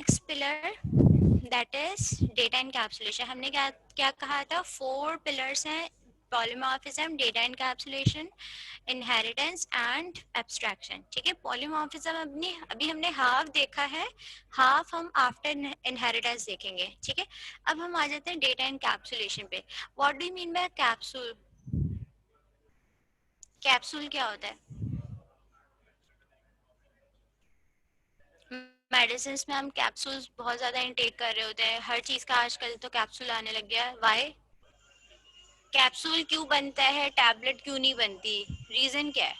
Next pillar that is data encapsulation. हमने क्या क्या कहा था? 4 पिलर्स हैं: polymorphism, data encapsulation, inheritance and abstraction. ठीक है, पॉलीमॉर्फिज्म अभी हमने हाफ देखा है, हाफ हम आफ्टर इनहेरिटेंस देखेंगे. ठीक है, अब हम आ जाते हैं डेटा एनकैप्सुलेशन पे. What do you mean by capsule? Capsule क्या होता है? मेडिसिन में हम कैप्सूल्स बहुत ज्यादा इनटेक कर रहे होते हैं, हर चीज का आजकल तो कैप्सूल आने लग गया है. वाई? कैप्सूल क्यों बनता है, टैबलेट क्यों नहीं बनती? रीजन क्या है?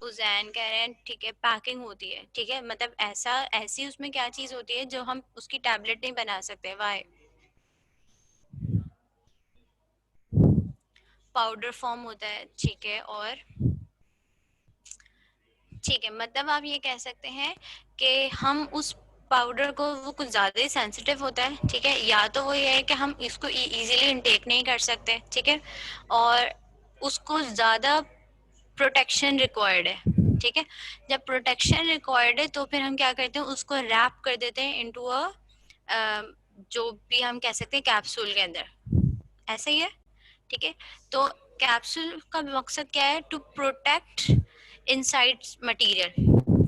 उजैन कह रहे हैं ठीक है, पैकिंग होती है. ठीक है, मतलब ऐसा ऐसी उसमें क्या चीज होती है जो हम उसकी टैबलेट नहीं बना सकते? वाई? पाउडर फॉर्म होता है. ठीक है, और ठीक है, मतलब आप ये कह सकते हैं कि हम उस पाउडर को, वो कुछ ज़्यादा ही सेंसिटिव होता है. ठीक है, या तो वो ये है कि हम इसको इजीली इनटेक नहीं कर सकते. ठीक है, और उसको ज़्यादा प्रोटेक्शन रिक्वायर्ड है. ठीक है, जब प्रोटेक्शन रिक्वायर्ड है तो फिर हम क्या करते हैं, उसको रैप कर देते हैं इनटू अ जो भी हम कह सकते हैं कैप्सूल के अंदर. ऐसा ही है. ठीक है, तो कैप्सूल का मकसद क्या है? To protect inside material.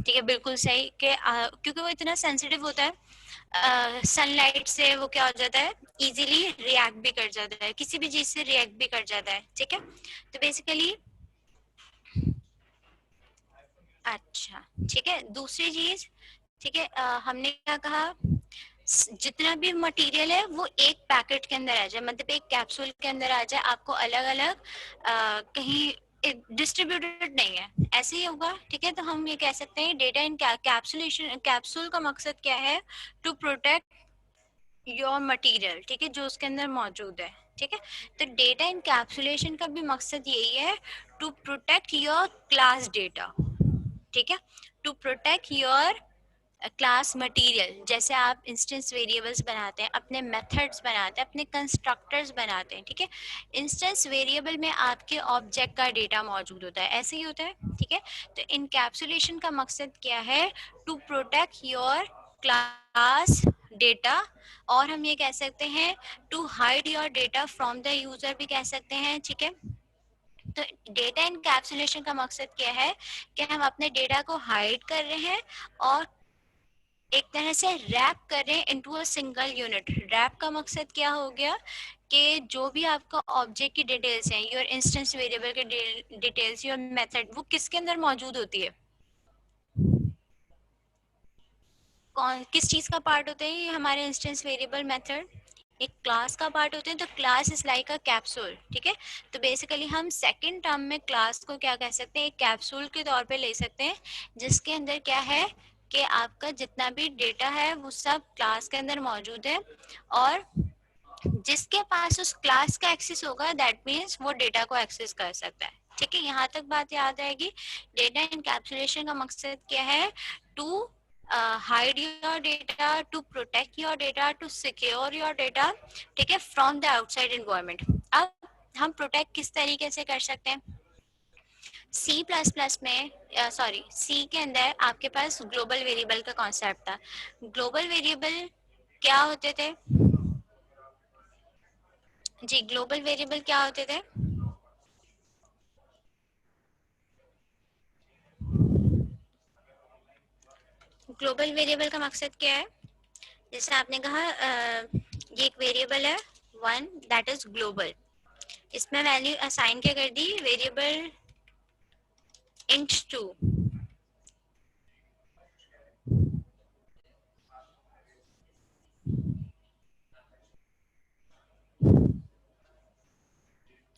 ठीक है, बिल्कुल सही कि क्योंकि वो इतना सेंसिटिव होता है, सनलाइट से वो क्या हो जाता है, इजीली रिएक्ट भी कर जाता है, किसी भी चीज से रिएक्ट भी कर जाता है. ठीक है, तो बेसिकली अच्छा. ठीक है, दूसरी चीज, ठीक है, हमने क्या कहा, जितना भी मटेरियल है वो एक पैकेट के अंदर आ जाए, मतलब एक कैप्सूल के अंदर आ जाए, आपको अलग अलग कहीं डिस्ट्रीब्यूटेड नहीं है, ऐसे ही होगा. ठीक है, तो हम ये कह सकते हैं डेटा इन कैप्सुलेशन, कैप्सूल का मकसद क्या है? To protect your material. ठीक है, जो उसके अंदर मौजूद है. ठीक है, तो डेटा इनकैप्सुलेशन का भी मकसद यही है, to protect your class data. ठीक है, to protect your class material. जैसे आप इंस्टेंस वेरिएबल्स बनाते हैं, अपने मेथड्स बनाते हैं, अपने कंस्ट्रक्टर्स बनाते हैं. ठीक है, इंस्टेंस वेरिएबल में आपके ऑब्जेक्ट का डेटा मौजूद होता है, ऐसे ही होता है. ठीक है, तो इनकैप्सुलेशन का मकसद क्या है? To protect your class data, और हम ये कह सकते हैं to hide your data from the user भी कह सकते हैं. ठीक है, तो डेटा इनकैप्सुलेशन का मकसद क्या है? कि हम अपने डेटा को हाइड कर रहे हैं और एक तरह से रैप कर रहे हैं into a single unit. Wrap का मकसद क्या हो गया कि जो भी आपका ऑब्जेक्ट की डिटेल्स हैं, योर इंस्टेंस वेरिएबल के डिटेल्स, योर मेथड, वो किसके अंदर मौजूद होती है? कौन किस चीज का पार्ट होते हैं ये हमारे इंस्टेंस वेरिएबल मेथड? एक क्लास का पार्ट होते हैं. तो class is like a capsule. ठीक है, तो बेसिकली हम सेकंड टर्म में क्लास को क्या कह सकते हैं? एक कैप्सूल के तौर पे ले सकते हैं, जिसके अंदर क्या है कि आपका जितना भी डेटा है वो सब क्लास के अंदर मौजूद है, और जिसके पास उस क्लास का एक्सेस होगा दैट मीन्स वो डेटा को एक्सेस कर सकता है. ठीक है, यहाँ तक बात याद रहेगी. डेटा इनकैप्सुलेशन का मकसद क्या है? To hide your data, to protect your data, to secure your data. ठीक है, फ्रॉम द आउटसाइड एनवायरनमेंट. अब हम प्रोटेक्ट किस तरीके से कर सकते हैं? सी प्लस प्लस में, सॉरी, सी के अंदर आपके पास ग्लोबल वेरिएबल का कॉन्सेप्ट था. ग्लोबल वेरिएबल क्या होते थे? जी, ग्लोबल वेरिएबल क्या होते थे? ग्लोबल वेरिएबल का मकसद क्या है? जैसे आपने कहा ये एक वेरिएबल है वन, दैट इज ग्लोबल. इसमें वैल्यू असाइन क्या कर दी? Variable int to.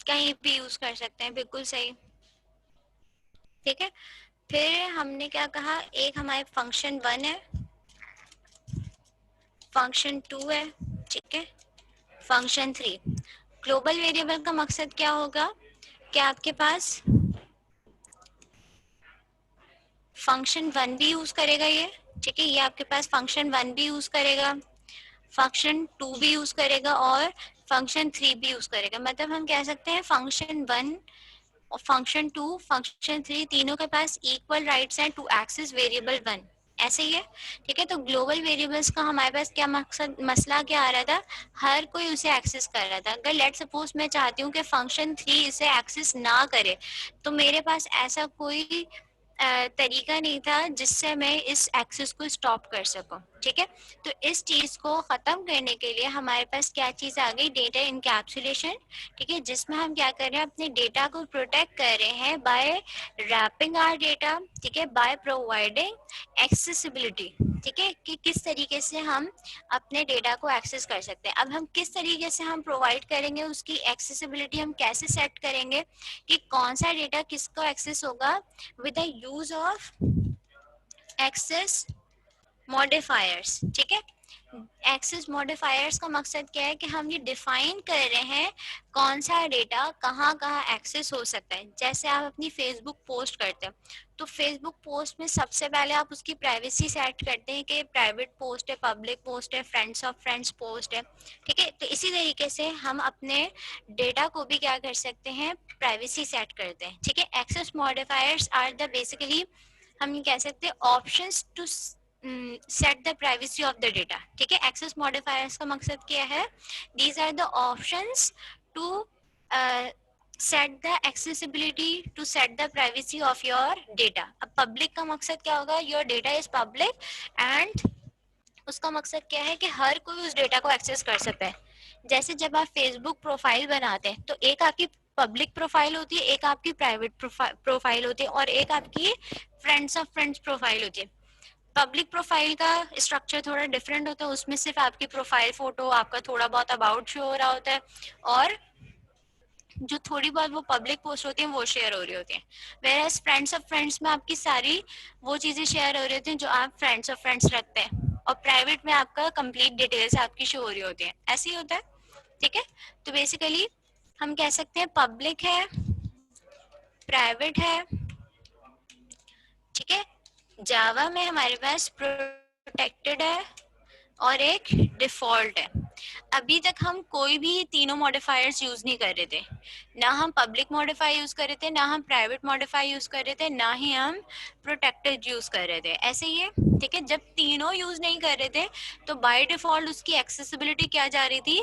कहीं भी यूज कर सकते हैं, बिल्कुल सही. ठीक है, फिर हमने क्या कहा, एक हमारे फंक्शन वन है, फंक्शन टू है. ठीक है, फंक्शन थ्री. ग्लोबल वेरिएबल का मकसद क्या होगा कि आपके पास फंक्शन वन भी यूज करेगा ये. ठीक है, ये आपके पास फंक्शन वन भी यूज करेगा, फंक्शन टू भी यूज करेगा, और फंक्शन थ्री भी यूज करेगा. मतलब हम कह सकते हैं फंक्शन वन और फंक्शन टू, फंक्शन थ्री, तीनों के पास इक्वल राइट्स हैं टू एक्सेस वेरिएबल वन. ऐसे ही है, ठीक है। तो ग्लोबल वेरिएबल्स का हमारे पास क्या मकसद, मसला क्या आ रहा था, हर कोई उसे एक्सेस कर रहा था। अगर लेट सपोज मैं चाहती हूँ कि फंक्शन 3 इसे एक्सेस ना करे, तो मेरे पास ऐसा कोई तरीका नहीं था जिससे मैं इस एक्सेस को स्टॉप कर सकूं, ठीक है। तो इस चीज को खत्म करने के लिए हमारे पास क्या चीज आ गई, डेटा इनकैप्सुलेशन, ठीक है, जिसमें हम क्या कर रहे हैं, अपने डेटा को प्रोटेक्ट कर रहे हैं बाय रैपिंग आवर डेटा, ठीक है, बाय प्रोवाइडिंग एक्सेसिबिलिटी, ठीक है, कि किस तरीके से हम अपने डेटा को एक्सेस कर सकते हैं। अब हम किस तरीके से हम प्रोवाइड करेंगे, उसकी एक्सेसिबिलिटी हम कैसे सेट करेंगे कि कौन सा डेटा किसको एक्सेस होगा, with the use of access modifiers, ठीक है। एक्सेस मॉडिफायर्स का मकसद क्या है कि हम ये डिफाइन कर रहे हैं कौन सा डेटा कहाँ कहाँ एक्सेस हो सकता है। जैसे आप अपनी फेसबुक पोस्ट करते हैं, तो फेसबुक पोस्ट में सबसे पहले आप उसकी प्राइवेसी सेट करते हैं कि प्राइवेट पोस्ट है, पब्लिक पोस्ट है, फ्रेंड्स ऑफ फ्रेंड्स पोस्ट है, ठीक है। तो इसी तरीके से हम अपने डेटा को भी क्या कर सकते हैं, प्राइवेसी सेट करते हैं, ठीक है। Access modifiers are the basically, हम ये कह सकते हैं, options to set the privacy of the data, ठीक है। एक्सेस मॉडिफायर्स का मकसद क्या है, these are the options to set the accessibility, to set the privacy of your data. अब पब्लिक का मकसद क्या होगा, your data is public and उसका मकसद क्या है कि हर कोई उस डेटा को एक्सेस कर सकता है। जैसे जब आप फेसबुक प्रोफाइल बनाते हैं, तो एक आपकी पब्लिक प्रोफाइल होती है, एक आपकी प्राइवेट प्रोफाइल होती है, और एक आपकी फ्रेंड्स ऑफ फ्रेंड्स प्रोफाइल होती है। पब्लिक प्रोफाइल का स्ट्रक्चर थोड़ा डिफरेंट होता है, उसमें सिर्फ आपकी प्रोफाइल फोटो, आपका थोड़ा बहुत अबाउट शो हो रहा होता है, और जो थोड़ी बहुत वो पब्लिक पोस्ट होती हैं वो शेयर हो रही होती हैं। वेयरएज फ्रेंड्स ऑफ फ्रेंड्स में आपकी सारी वो चीजें शेयर हो रही होती हैं जो आप फ्रेंड्स ऑफ फ्रेंड्स रखते हैं, और प्राइवेट में आपका कंप्लीट डिटेल्स आपकी शो हो रही होती हैं। ऐसे ही होता है, ठीक है। तो बेसिकली हम कह सकते हैं पब्लिक है, प्राइवेट है, ठीक है। जावा में हमारे पास प्रोटेक्टेड है और एक डिफॉल्ट है। अभी तक हम कोई भी ये तीनों मॉडिफायर्स यूज नहीं कर रहे थे, ना हम पब्लिक मॉडिफायर यूज कर रहे थे, ना हम प्राइवेट मॉडिफायर यूज कर रहे थे, ना ही हम प्रोटेक्टेड यूज कर रहे थे। ऐसे ही है, ठीक है। जब तीनों यूज नहीं कर रहे थे, तो बाय डिफॉल्ट उसकी एक्सेसिबिलिटी क्या जा रही थी,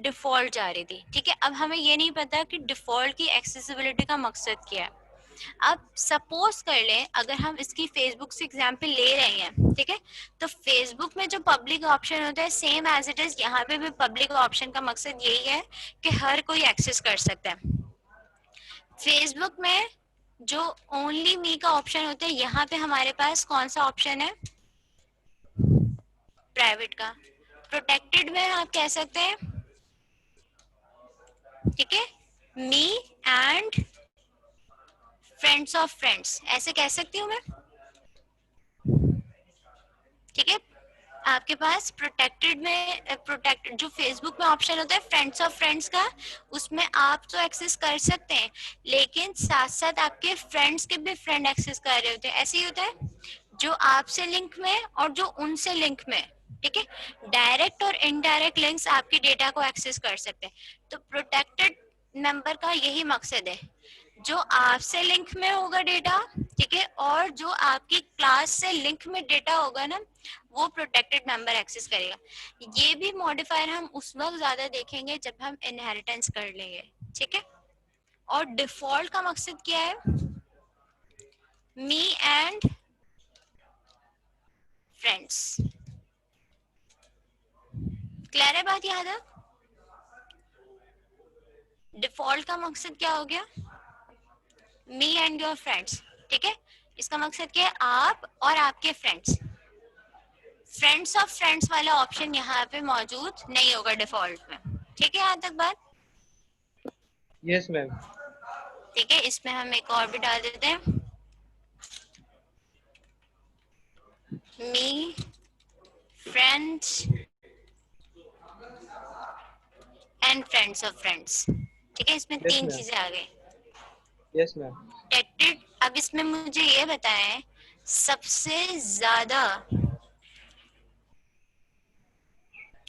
डिफॉल्ट जा रही थी, ठीक है। अब हमें ये नहीं पता कि डिफॉल्ट की एक्सेसिबिलिटी का मकसद क्या है। अब सपोज कर लें, अगर हम इसकी फेसबुक से एग्जांपल ले रहे हैं, ठीक है, तो फेसबुक में जो पब्लिक ऑप्शन होता है, सेम एज इट इज यहाँ पे भी पब्लिक ऑप्शन का मकसद यही है कि हर कोई एक्सेस कर सकता है। फेसबुक में जो ओनली मी का ऑप्शन होता है, यहाँ पे हमारे पास कौन सा ऑप्शन है, प्राइवेट का। प्रोटेक्टेड में आप कह सकते हैं, ठीक है, me and friends of friends, ऐसे कह सकती हूँ मैं, ठीक है। आपके पास प्रोटेक्टेड में, प्रोटेक्टेड जो फेसबुक में ऑप्शन होता है फ्रेंड्स ऑफ फ्रेंड्स का, उसमें आप तो एक्सेस कर सकते हैं, लेकिन साथ साथ आपके फ्रेंड्स के भी फ्रेंड एक्सेस कर रहे होते हैं। ऐसे ही होता है, जो आपसे लिंक में और जो उनसे लिंक में, ठीक है। डायरेक्ट और इनडायरेक्ट लिंक्स आपके डेटा को एक्सेस कर सकते हैं। तो प्रोटेक्टेड मेंबर का यही मकसद है, जो आपसे लिंक में होगा डेटा, ठीक है, और जो आपकी क्लास से लिंक में डेटा होगा ना, वो प्रोटेक्टेड मेंबर एक्सेस करेगा। ये भी मॉडिफायर हम उस वक्त ज्यादा देखेंगे जब हम इनहेरिटेंस कर लेंगे, ठीक है। और डिफॉल्ट का मकसद क्या है, मी एंड फ्रेंड्स। क्लियर है बात यहाँ तक? डिफॉल्ट का मकसद क्या हो गया, मी एंड योर फ्रेंड्स, ठीक है। इसका मकसद क्या है, आप और आपके फ्रेंड्स। फ्रेंड्स ऑफ फ्रेंड्स वाला ऑप्शन यहाँ पे मौजूद नहीं होगा डिफॉल्ट में, ठीक है। यहाँ तक बात? Yes ma'am. ठीक है, इसमें हम एक और भी डाल देते हैं, me friends and friends of friends, ठीक है। इसमें यस तीन मैम। चीजें आ गई। Yes ma'am. प्रोटेक्टेड, अब इसमें मुझे ये बताएं, सबसे ज्यादा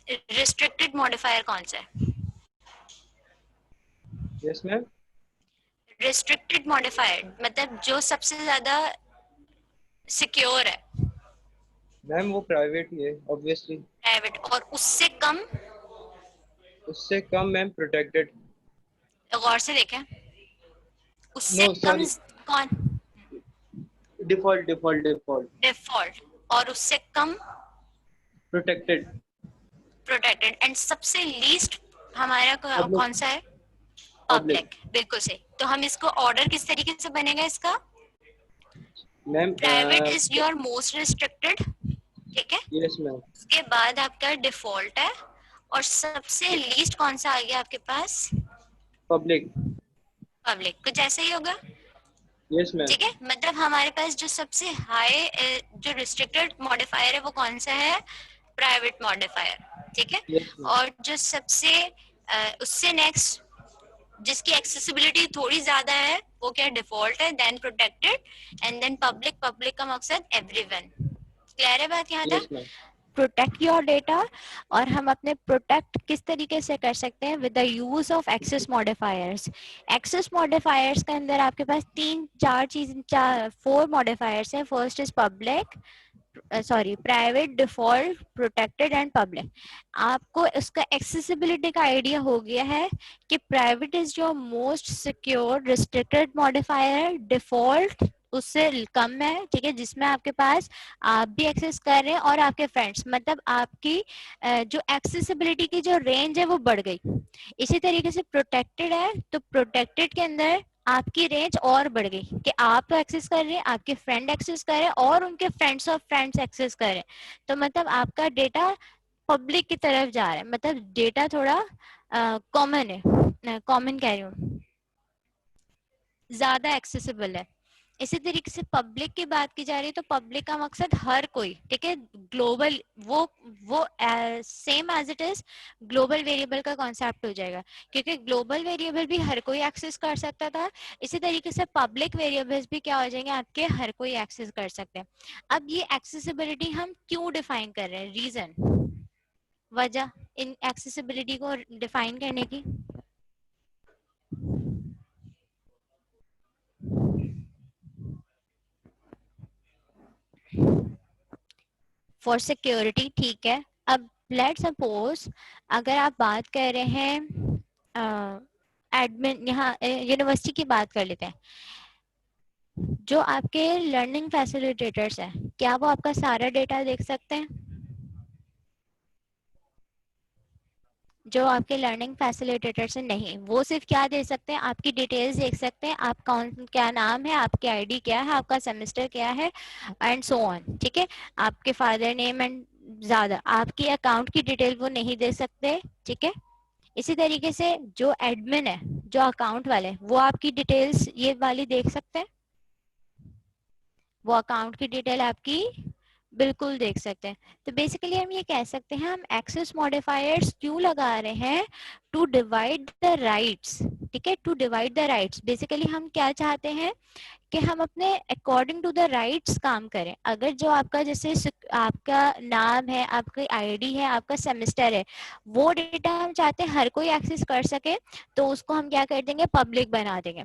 रिस्ट्रिक्टेड मॉडिफायर कौन सा है? Yes ma'am. रिस्ट्रिक्टेड मॉडिफायर मतलब जो सबसे ज्यादा सिक्योर है, मैम वो प्राइवेट ही है ऑब्वियसली। प्राइवेट। और उससे कम? उससे कम मैम प्रोटेक्टेड। गौर से देखें, उससे नो कम सॉरी, कौन? Default default default. डिफॉल्ट। और उससे कम प्रोटेक्टेड। प्रोटेक्टेड। एंड सबसे लीस्ट हमारा पब्लिक। कौन सा है? पब्लिक। पब्लिक। बिल्कुल सही। तो हम इसको ऑर्डर किस तरीके से बनेगा इसका? Ma'am private is your most restricted, ठीक है, यस मैम। उसके बाद आपका डिफॉल्ट है, और सबसे लीस्ट कौन सा आ गया आपके पास? पब्लिक। पब्लिक। कुछ ऐसा ही होगा, यस मैम। ठीक है। मतलब हमारे पास जो सबसे हाई जो रिस्ट्रिक्टेड मॉडिफायर है वो कौन सा है? प्राइवेट मॉडिफायर, ठीक है। Yes ma'am. और जो सबसे उससे नेक्स्ट जिसकी एक्सेसिबिलिटी थोड़ी ज्यादा है वो क्या? डिफॉल्ट है, then protected, and then public. Public का मकसद एवरीवन। क्लियर है बात यहाँ तक? Yes ma'am. Protect your data, और हम अपने प्रोटेक्ट किस तरीके से कर सकते हैं? With the use of access modifiers. Access modifiers के अंदर आपके पास तीन चार चीज, चार फोर मॉडिफायर्स हैं। First is public, sorry private, default, protected and public. आपको इसका एक्सेसिबिलिटी का आइडिया हो गया है कि private is your most secure restricted modifier, default उससे कम है, ठीक है, जिसमें आपके पास आप भी एक्सेस कर रहे हैं और आपके फ्रेंड्स, मतलब आपकी जो एक्सेसिबिलिटी की जो रेंज है वो बढ़ गई। इसी तरीके से प्रोटेक्टेड है, तो प्रोटेक्टेड के अंदर आपकी रेंज और बढ़ गई कि आप तो एक्सेस कर रहे हैं, आपके फ्रेंड एक्सेस कर रहे हैं, और उनके फ्रेंड्स ऑफ फ्रेंड्स एक्सेस कर रहे हैं। तो मतलब आपका डेटा पब्लिक की तरफ जा रहा है, मतलब डेटा थोड़ा कॉमन है, कॉमन कह रही हूँ, ज्यादा एक्सेसिबल है। इसी तरीके से पब्लिक की बात की जा रही है, तो पब्लिक का मकसद हर कोई, ठीक है, ग्लोबल, वो same as it is global variable का कॉन्सेप्ट हो जाएगा, क्योंकि ग्लोबल वेरिएबल भी हर कोई एक्सेस कर सकता था। इसी तरीके से पब्लिक वेरिएबल्स भी क्या हो जाएंगे आपके? हर कोई एक्सेस कर सकते हैं। अब ये एक्सेसिबिलिटी हम क्यों डिफाइन कर रहे हैं? रीजन, वजह इन एक्सेसिबिलिटी को डिफाइन करने की। फॉर सिक्योरिटी, ठीक है। अब लेट सपोज अगर आप बात कर रहे हैं एडमिन, यहाँ यूनिवर्सिटी की बात कर लेते हैं, जो आपके लर्निंग फैसिलिटेटर्स हैं, क्या वो आपका सारा डेटा देख सकते हैं? जो आपके लर्निंग फैसिलिटेटर्स हैं, नहीं, वो सिर्फ क्या दे सकते हैं? आपकी डिटेल्स देख सकते हैं, आप कौन, क्या नाम है, आपकी आईडी क्या है, आपका सेमेस्टर क्या है, एंड सो ऑन, ठीक है। आपके फादर नेम एंड ज्यादा आपकी अकाउंट की डिटेल वो नहीं दे सकते, ठीक है। इसी तरीके से जो एडमिन है, जो अकाउंट वाले, वो आपकी डिटेल्स ये वाली देख सकते हैं, वो अकाउंट की डिटेल आपकी बिल्कुल देख सकते हैं। तो बेसिकली हम ये कह सकते हैं, हम एक्सेस मॉडिफायर्स क्यों लगा रहे हैं? टू डिवाइड द राइट्स, ठीक है, to divide the rights. Basically हम क्या चाहते हैं कि हम अपने अकॉर्डिंग टू द राइट्स काम करें। अगर जो आपका, जैसे आपका नाम है, आपकी आईडी है, आपका सेमेस्टर है, वो डेटा हम चाहते हैं हर कोई एक्सेस कर सके, तो उसको हम क्या कर देंगे? पब्लिक बना देंगे।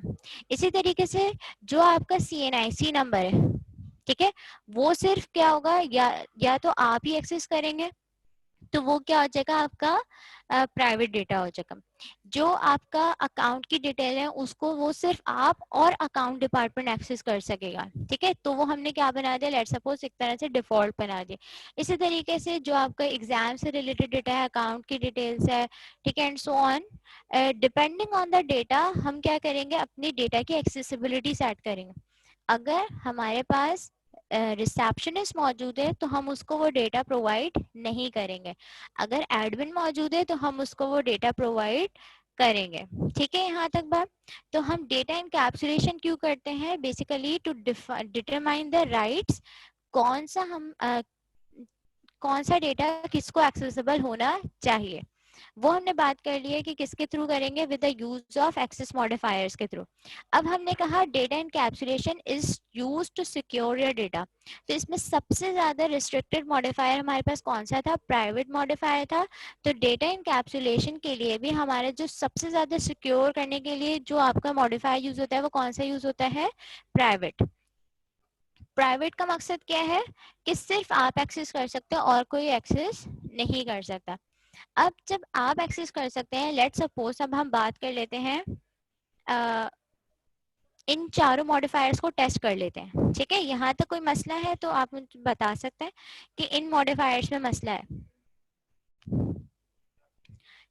इसी तरीके से जो आपका CNIC नंबर है, ठीक है, वो सिर्फ क्या होगा, या तो आप ही एक्सेस करेंगे, तो वो क्या हो जाएगा? आपका प्राइवेट डेटा हो जाएगा। जो आपका अकाउंट की डिटेल है, उसको वो सिर्फ आप और अकाउंट डिपार्टमेंट एक्सेस कर सकेगा, ठीक है। तो वो हमने क्या बना दिया? लेट सपोज एक तरह से डिफॉल्ट बना दिया। इसी तरीके से जो आपका एग्जाम से रिलेटेड डेटा है, अकाउंट की डिटेल्स है, ठीक है, and so on, depending on the data हम क्या करेंगे? अपनी डेटा की एक्सेसिबिलिटी सेट करेंगे। अगर हमारे पास रिसेप्शनिस्ट मौजूद है, तो हम उसको वो डेटा प्रोवाइड नहीं करेंगे। अगर एडमिन मौजूद है, तो हम उसको वो डेटा प्रोवाइड करेंगे, ठीक है, यहाँ तक बात। तो हम डेटा इनकैप्सुलेशन क्यों करते हैं? Basically to determine the rights, कौन सा हम कौन सा डेटा किसको एक्सेसिबल होना चाहिए, वो हमने बात कर ली है कि किसके थ्रू करेंगे? With the use of access modifiers के थ्रू। अब हमने कहा data encapsulation is used to secure your data. तो इसमें सबसे ज्यादा रिस्ट्रिक्टेड मॉडिफायर हमारे पास कौन सा था? प्राइवेट मॉडिफायर था। तो डेटा इनकैप्सुलेशन के लिए भी हमारे जो सबसे ज्यादा सिक्योर करने के लिए जो आपका मॉडिफायर यूज होता है, वो कौन सा यूज होता है? प्राइवेट। प्राइवेट का मकसद क्या है कि सिर्फ आप एक्सेस कर सकते हो और कोई एक्सेस नहीं कर सकता। अब जब आप एक्सेस कर सकते हैं, लेट्स सपोज अब हम बात कर लेते हैं इन चारों मॉडिफायर्स को टेस्ट कर लेते हैं। ठीक है, यहाँ तक कोई मसला है तो आप मुझे बता सकते हैं कि इन मॉडिफायर्स में मसला है।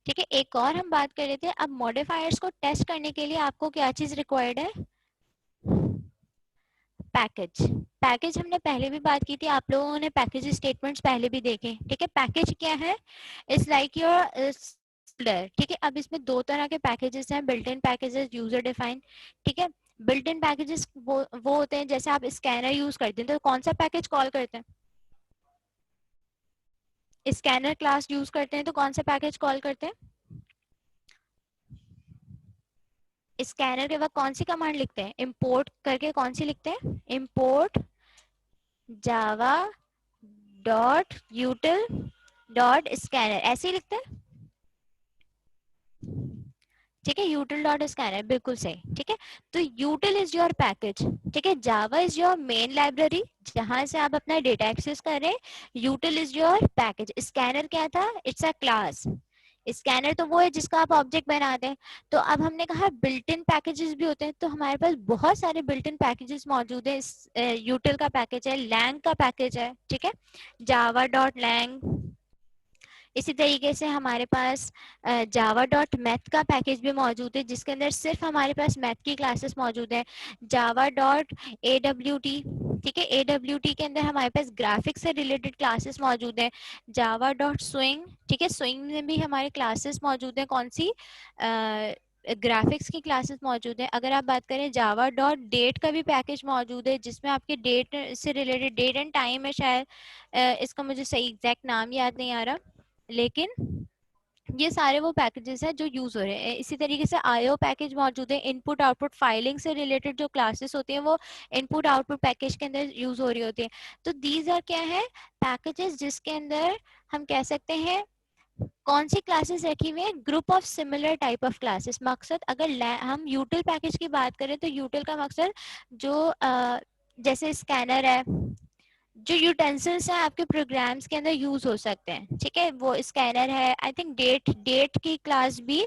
ठीक है, एक और हम बात कर लेते हैं। अब मॉडिफायर्स को टेस्ट करने के लिए आपको क्या चीज रिक्वायर्ड है? पैकेज। पैकेज हमने पहले भी बात की थी, आप लोगों ने पैकेज स्टेटमेंट्स पहले भी देखे। ठीक है, पैकेज क्या है? It's like your folder. ठीक है, अब इसमें दो तरह के पैकेजेस हैं, built in packages, user defined. ठीक है, बिल्ट इन पैकेजेस वो होते हैं जैसे आप स्कैनर यूज करते हैं तो कौन सा पैकेज कॉल करते हैं? स्कैनर क्लास यूज करते हैं तो कौन सा पैकेज कॉल करते हैं? स्कैनर के बाद कौन सी कमांड लिखते हैं? इंपोर्ट करके कौन सी लिखते हैं? Import Java dot यूटिल dot scanner, ऐसे ही लिखते हैं। ठीक है, यूटिल डॉट स्कैनर, बिल्कुल सही। ठीक है, तो यूटिल इज योर पैकेज। ठीक है, Java is your main library जहां से आप अपना डेटा एक्सेस कर रहे हैं। यूटिल इज योर पैकेज। स्कैनर क्या था? It's a class. स्कैनर तो वो है जिसका आप ऑब्जेक्ट बनाते हैं। तो अब हमने कहा बिल्ट इन पैकेजेस भी होते हैं, तो हमारे पास बहुत सारे बिल्ट इन पैकेजेस मौजूद है। यूटिल का पैकेज है, लैंग का पैकेज है। ठीक है, जावा डॉट लैंग। इसी तरीके से हमारे पास जावा डॉट मैथ का पैकेज भी मौजूद है जिसके अंदर सिर्फ हमारे पास मैथ की क्लासेस मौजूद है। Java dot AWT। ठीक है, AWT के अंदर हमारे पास ग्राफिक्स से रिलेटेड क्लासेस मौजूद है। Java dot swing. ठीक है, स्विंग में भी हमारे क्लासेस मौजूद है। कौन सी? ग्राफिक्स की क्लासेस मौजूद है। अगर आप बात करें जावा डॉट डेट का भी पैकेज मौजूद है जिसमें आपके डेट से रिलेटेड, डेट एंड टाइम है शायद, इसका मुझे सही एग्जैक्ट नाम याद नहीं आ रहा, लेकिन ये सारे वो पैकेजेस हैं जो यूज हो रहे हैं। इसी तरीके से आईओ पैकेज मौजूद है। इनपुट आउटपुट फाइलिंग से रिलेटेड जो क्लासेस होती हैं वो इनपुट आउटपुट पैकेज के अंदर यूज हो रही होती है। तो दीज आर क्या है? पैकेजेस जिसके अंदर हम कह सकते हैं कौन सी क्लासेस रखी हुई है? Group of similar type of classes. मकसद अगर हम यूटिल पैकेज की बात करें तो यूटिल का मकसद जो जैसे स्कैनर है, जो यूटेंसिल्स हैं आपके प्रोग्राम्स के अंदर यूज हो सकते हैं। ठीक है, वो स्कैनर है। आई थिंक डेट की क्लास भी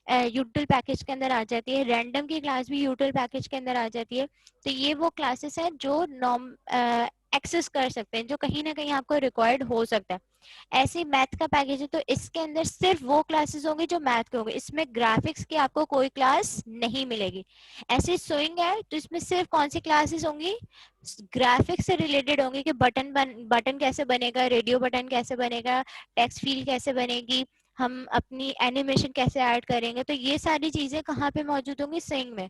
यूटिल पैकेज के अंदर आ जाती है। रैंडम की क्लास भी यूटिल पैकेज के अंदर आ जाती है। तो ये वो क्लासेस हैं जो एक्सेस कर सकते हैं, जो कहीं ना कहीं आपको रिक्वायर्ड हो सकता है। ऐसे मैथ का पैकेज है तो इसके अंदर सिर्फ वो क्लासेस होंगे जो मैथ के होंगे, इसमें ग्राफिक्स की आपको कोई क्लास नहीं मिलेगी। ऐसे स्विंग है तो इसमें सिर्फ कौन सी क्लासेस होंगी? ग्राफिक्स से रिलेटेड होंगे कि बटन कैसे बनेगा, रेडियो बटन कैसे बनेगा, टेक्स्ट फील्ड कैसे बनेगी, हम अपनी एनिमेशन कैसे ऐड करेंगे। तो ये सारी चीजें कहाँ पे मौजूद होंगी? स्विंग में।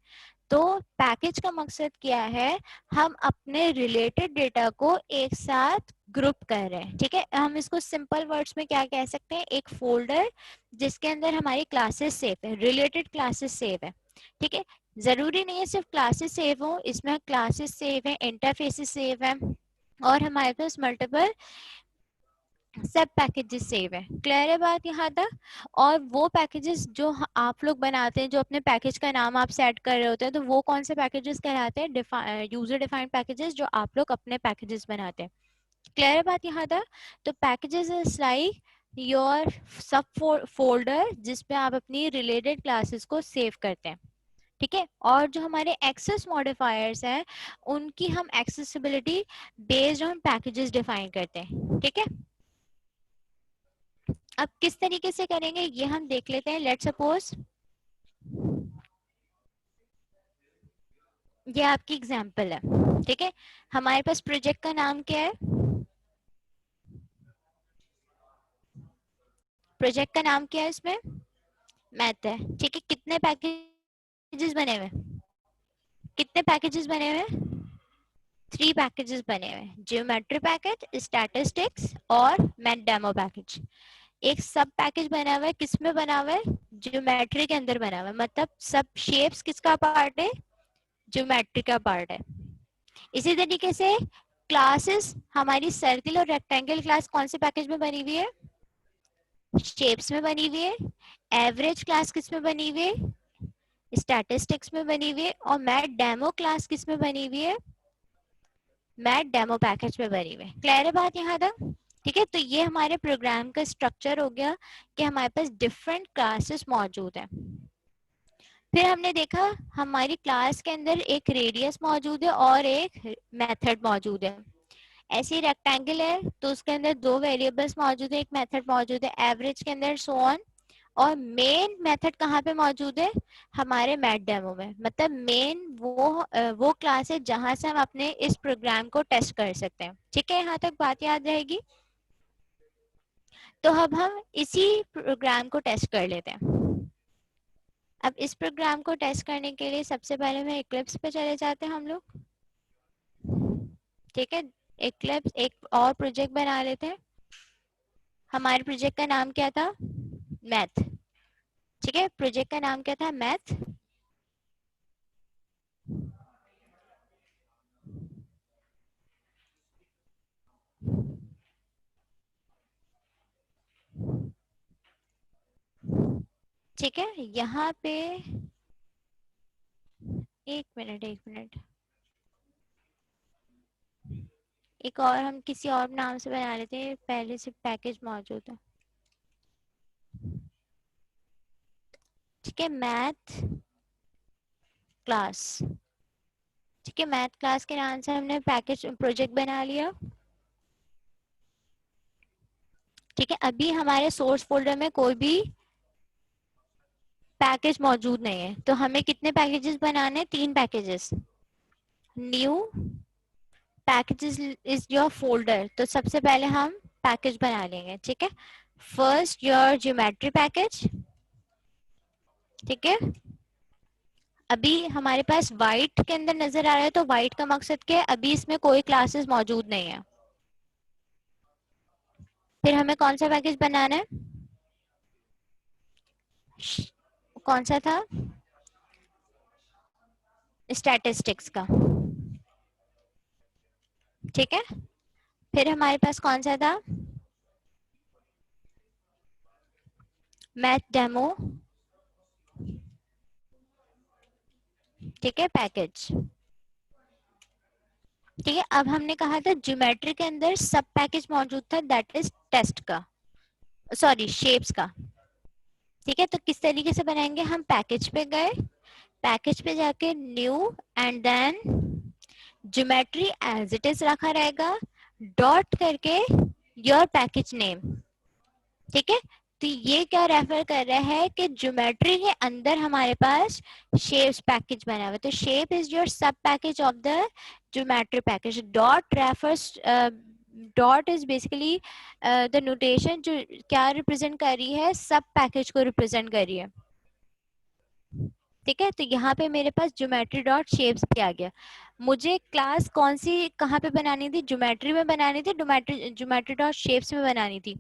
तो पैकेज का मकसद क्या है? हम अपने रिलेटेड डेटा को एक साथ ग्रुप कर रहे हैं। ठीक है, हम इसको सिंपल वर्ड्स में क्या कह सकते हैं? एक फोल्डर जिसके अंदर हमारी क्लासेस सेव है, रिलेटेड क्लासेस सेव है। ठीक है, जरूरी नहीं है सिर्फ क्लासेस सेव हो, इसमें क्लासेस सेव है, इंटरफेसेस सेव है, और हमारे पास मल्टीपल सब पैकेजेस सेव है। क्लियर है बात यहाँ तक? और वो पैकेजेस जो आप लोग बनाते हैं, जो अपने पैकेज का नाम आप सेट कर रहे होते हैं, तो वो कौन से पैकेजेस कहलाते हैं? यूजर डिफाइंड पैकेजेस, जो आप लोग अपने पैकेजेस बनाते हैं। क्लियर है बात यहाँ तक? तो पैकेजेस इज लाइक योर सब फोल्डर जिसपे आप अपनी रिलेटेड क्लासेस को सेव करते हैं। ठीक है, और जो हमारे एक्सेस मॉडिफायर्स हैं उनकी हम accessibility based on packages define करते हैं। ठीक है, अब किस तरीके से करेंगे ये हम देख लेते हैं। लेट्स सपोज ये आपकी एग्जांपल है। ठीक है, हमारे पास प्रोजेक्ट का नाम क्या है? प्रोजेक्ट का नाम क्या है? इसमें मैथ है। ठीक है, कितने पैकेजेस बने हुए? कितने पैकेजेस बने हुए? 3 पैकेजेस बने हुए हैं, जियोमेट्री पैकेज, स्टैटिस्टिक्स और मैथ डेमो पैकेज। एक सब पैकेज बना हुआ है, किसमें बना हुआ है? ज्योमेट्री के अंदर बना हुआ है। मतलब सब शेप्स किसका पार्ट है? ज्योमेट्री का पार्ट है। इसी तरीके से क्लासेस, हमारी सर्किल और रेक्टेंगल क्लास कौन से पैकेज में बनी हुई है? शेप्स में बनी हुई है। एवरेज क्लास किस में बनी हुई है? स्टैटिस्टिक्स में बनी हुई है। और मैथ डेमो क्लास किस में बनी हुई है? मैथ डेमो पैकेज पे भरी हुई है। क्लियर है बात यहाँ तक? ठीक है, तो ये हमारे प्रोग्राम का स्ट्रक्चर हो गया कि हमारे पास डिफरेंट क्लासेस मौजूद है। फिर हमने देखा हमारी क्लास के अंदर एक रेडियस मौजूद है और एक मेथड मौजूद है। ऐसे ही रेक्टेंगल है तो उसके अंदर दो वेरिएबल्स मौजूद है, एक मेथड मौजूद है, एवरेज के अंदर सो ऑन। और मेन मेथड कहाँ पे मौजूद है? हमारे मैथ डेमो में। मतलब मेन वो क्लास है जहां से हम अपने इस प्रोग्राम को टेस्ट कर सकते हैं। ठीक है, यहाँ तक बात याद रहेगी? तो अब हम इसी प्रोग्राम को टेस्ट कर लेते हैं। अब इस प्रोग्राम को टेस्ट करने के लिए सबसे पहले मैं इक्लिप्स पे चले जाते हैं हम लोग। ठीक है, इक्लिप्स एक और प्रोजेक्ट बना लेते हैं। हमारे प्रोजेक्ट का नाम क्या था? मैथ। ठीक है, प्रोजेक्ट का नाम क्या था? मैथ। ठीक है, यहाँ पे एक मिनट एक मिनट, एक और हम किसी और नाम से बना लेते हैं, पहले से पैकेज मौजूद है। ठीक है, मैथ क्लास। ठीक है, मैथ क्लास के नाम से हमने पैकेज प्रोजेक्ट बना लिया। ठीक है, अभी हमारे सोर्स फोल्डर में कोई भी पैकेज मौजूद नहीं है, तो हमें कितने पैकेजेस बनाने हैं? 3 packages. New packages is your folder, तो सबसे पहले हम पैकेज बना लेंगे। ठीक है, फर्स्ट योर ज्योमेट्री पैकेज। ठीक है, अभी हमारे पास व्हाइट के अंदर नजर आ रहा है, तो व्हाइट का मकसद क्या है? अभी इसमें कोई क्लासेस मौजूद नहीं है। फिर हमें कौन सा पैकेज बनाना है? कौन सा था? स्टैटिस्टिक्स का। ठीक है, फिर हमारे पास कौन सा था? Math demo. ठीक है, पैकेज। ठीक है, अब हमने कहा था ज्योमेट्री के अंदर सब पैकेज मौजूद था, दैट इज टेस्ट का, सॉरी शेप्स का। ठीक है, तो किस तरीके से बनाएंगे? हम पैकेज पे गए, पैकेज पे जाके new and then geometry as it is रखा रहेगा, डॉट करके योर पैकेज नेम। ठीक है, तो ये क्या रेफर कर रहा है कि ज्योमेट्री के अंदर हमारे पास शेप्स पैकेज बना हुआ है, तो शेप इज योर सब package of the geometry package. Dot refers, dot is basically the notation जो क्या रिप्रेजेंट कर रही है? सब पैकेज को रिप्रेजेंट कर रही है। ठीक है, तो यहाँ पे मेरे पास ज्योमेट्री डॉट शेप्स भी आ गया। मुझे क्लास कौन सी कहाँ पे बनानी थी? ज्योमेट्री में बनानी थी, ज्योमेट्री डॉट शेप्स में बनानी थी।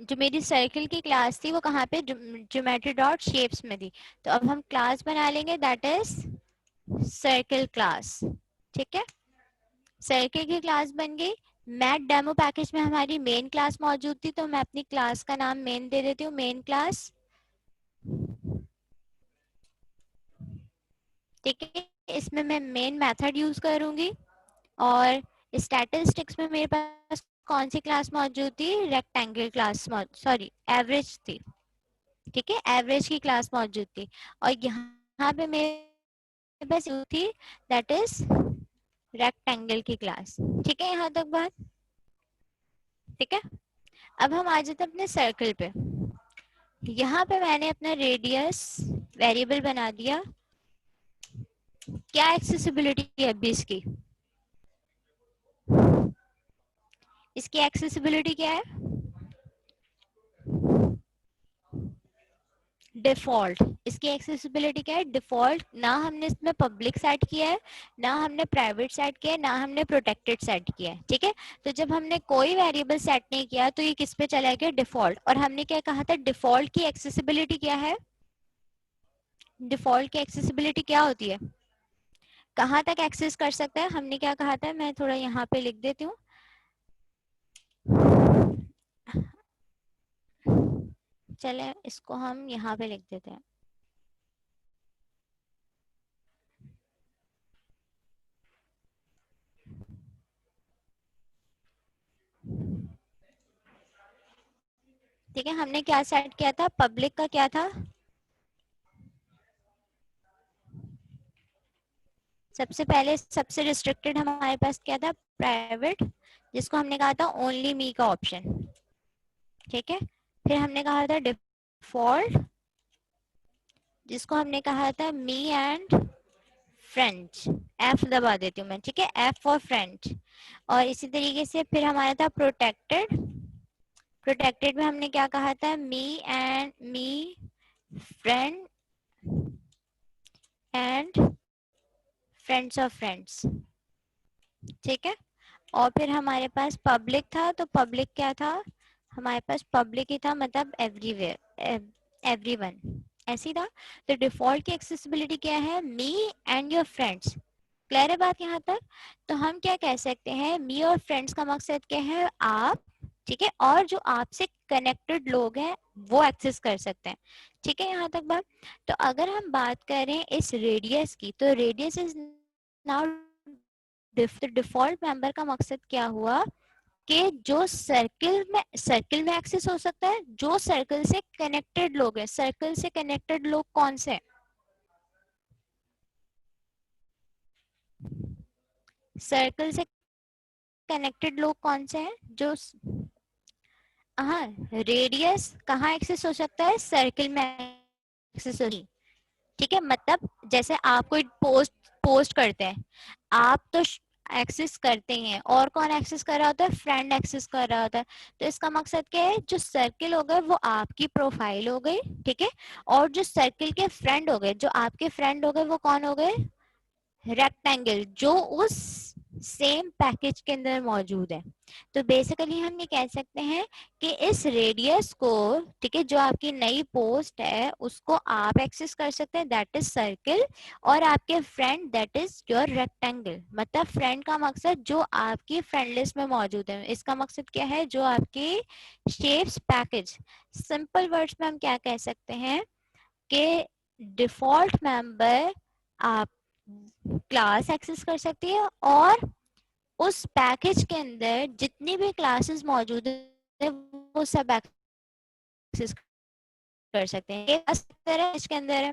जो मेरी सर्किल की क्लास थी वो कहाँ पे? ज्योमेट्री डॉट शेप्स में थी। तो अब हम क्लास बना लेंगे, दैट इज सर्किल क्लास। ठीक है, सर्किल की क्लास बन गई। मैथ डेमो पैकेज में हमारी मेन क्लास मौजूद थी, तो मैं अपनी क्लास का नाम मेन दे देती हूँ, मेन क्लास। ठीक है, इसमें मैं मेन मेथड यूज करूंगी। और स्टैटिस्टिक्स में मेरे पास कौन सी क्लास मौजूद थी? रेक्टेंगल क्लास, सॉरी एवरेज थी। ठीक है, एवरेज की क्लास मौजूद थी। और यहाँ पे मेरे पास थी, दैट इज रेक्टेंगल की क्लास। ठीक है, यहाँ तक बात? ठीक है, अब हम आ जाते हैं अपने सर्कल पे। यहाँ पे मैंने अपना रेडियस वेरिएबल बना दिया। क्या एक्सेसिबिलिटी है अभी इसकी? इसकी एक्सेसिबिलिटी क्या है? डिफॉल्ट। इसकी एक्सेसिबिलिटी क्या है? डिफॉल्ट। ना हमने इसमें पब्लिक सेट किया है, ना हमने प्राइवेट सेट किया है, ना हमने प्रोटेक्टेड सेट किया है। ठीक है, तो जब हमने कोई वेरिएबल सेट नहीं किया तो ये किस पे चला गया? डिफॉल्ट। और हमने क्या कहा था? डिफॉल्ट की एक्सेसिबिलिटी क्या है? डिफॉल्ट की एक्सेसिबिलिटी क्या होती है? कहाँ तक एक्सेस कर सकता है? हमने क्या कहा था? मैं थोड़ा यहाँ पे लिख देती हूँ। चले इसको हम यहाँ पे लिख देते हैं। ठीक है, हमने क्या सेट किया था, पब्लिक का क्या था, सबसे पहले सबसे रिस्ट्रिक्टेड हमारे पास क्या था, प्राइवेट, जिसको हमने कहा था ओनली मी का ऑप्शन। ठीक है, फिर हमने कहा था डिफॉल्ट, जिसको हमने कहा था मी एंड फ्रेंड्स, एफ दबा देती हूँ मैं, ठीक है, एफ फॉर फ्रेंड्स। और इसी तरीके से फिर हमारा था प्रोटेक्टेड, प्रोटेक्टेड में हमने क्या कहा था, me friend and friends of friends. ठीक है, और फिर हमारे पास पब्लिक था, तो पब्लिक क्या था, हमारे पास पब्लिक ही था, मतलब एवरीवेयर, एवरीवन, ऐसी था। तो डिफॉल्ट की एक्सेसिबिलिटी क्या है, me and your friends. Clear है बात यहाँ तक? तो हम क्या कह सकते हैं, मी और फ्रेंड्स का मकसद क्या है, आप, ठीक है, और जो आपसे कनेक्टेड लोग हैं वो एक्सेस कर सकते हैं। ठीक है, यहाँ तक बात। तो अगर हम बात करें इस रेडियस की, तो radius is now default member का मकसद क्या हुआ कि जो सर्किल में एक्सेस हो सकता है, जो सर्कल से कनेक्टेड लोग हैं। सर्कल से कनेक्टेड लोग कौन से हैं, सर्कल से कनेक्टेड लोग कौन से हैं, जो, हाँ, रेडियस कहाँ एक्सेस हो सकता है, सर्किल में एक्सेस हो। ठीक है, मतलब जैसे आप कोई पोस्ट पोस्ट करते हैं, आप तो एक्सेस करते ही हैं, और कौन एक्सेस कर रहा होता है, फ्रेंड एक्सेस कर रहा होता है। तो इसका मकसद क्या है, जो सर्किल हो गए वो आपकी प्रोफाइल हो गई, ठीक है, और जो सर्किल के फ्रेंड हो गए, जो आपके फ्रेंड हो गए, वो कौन हो गए, रेक्टेंगल, जो उस सेम पैकेज के अंदर मौजूद है। तो बेसिकली हम ये कह सकते हैं कि इस रेडियस को, ठीक है, जो आपकी नई पोस्ट है उसको आप एक्सेस कर सकते हैं, दैट इज सर्किल, और आपके friend that is your rectangle. मतलब फ्रेंड का मकसद जो आपकी फ्रेंड लिस्ट में मौजूद है, इसका मकसद क्या है, जो आपके शेप्स पैकेज। सिंपल वर्ड्स में हम क्या कह सकते हैं कि डिफॉल्ट मेंबर आप क्लास एक्सेस कर सकती है, और उस पैकेज के अंदर जितनी भी क्लासेस मौजूद है वो सब एक्सेस कर सकते हैं। ये इसके अंदर है,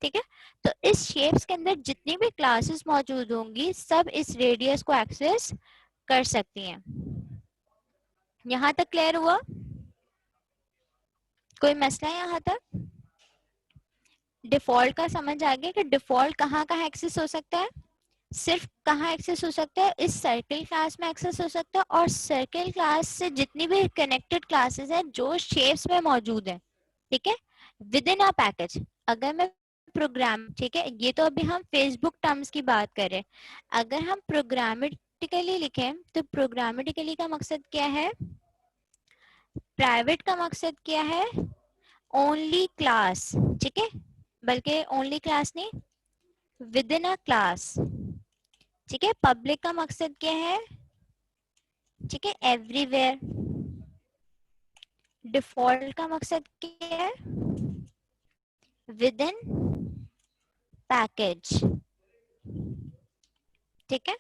ठीक है। तो इस शेप्स के अंदर जितनी भी क्लासेस मौजूद होंगी सब इस रेडियस को एक्सेस कर सकती हैं। यहाँ तक क्लियर हुआ, कोई मसला है यहाँ तक? डिफॉल्ट का समझ आ गया कि डिफॉल्ट कहाँ कहाँ एक्सेस हो सकता है, सिर्फ कहाँ एक्सेस हो सकता है, इस सर्किल क्लास में एक्सेस हो सकता है, और सर्किल क्लास से जितनी भी कनेक्टेड क्लासेस हैं जो शेप्स में मौजूद है, ठीक है, विद इन अ पैकेज। अगर मैं प्रोग्राम, ठीक है, ये तो अभी हम फेसबुक टर्म्स की बात कर रहे हैं। अगर हम प्रोग्रामेटिकली लिखें तो प्रोग्रामेटिकली का मकसद क्या है, प्राइवेट का मकसद क्या है, ओनली क्लास, ठीक है, बल्कि ओनली क्लास नहीं, विद इन अ क्लास, ठीक है। पब्लिक का मकसद क्या है, ठीक है, एवरीवेयर। डिफॉल्ट का मकसद क्या है, विद इन पैकेज, ठीक है।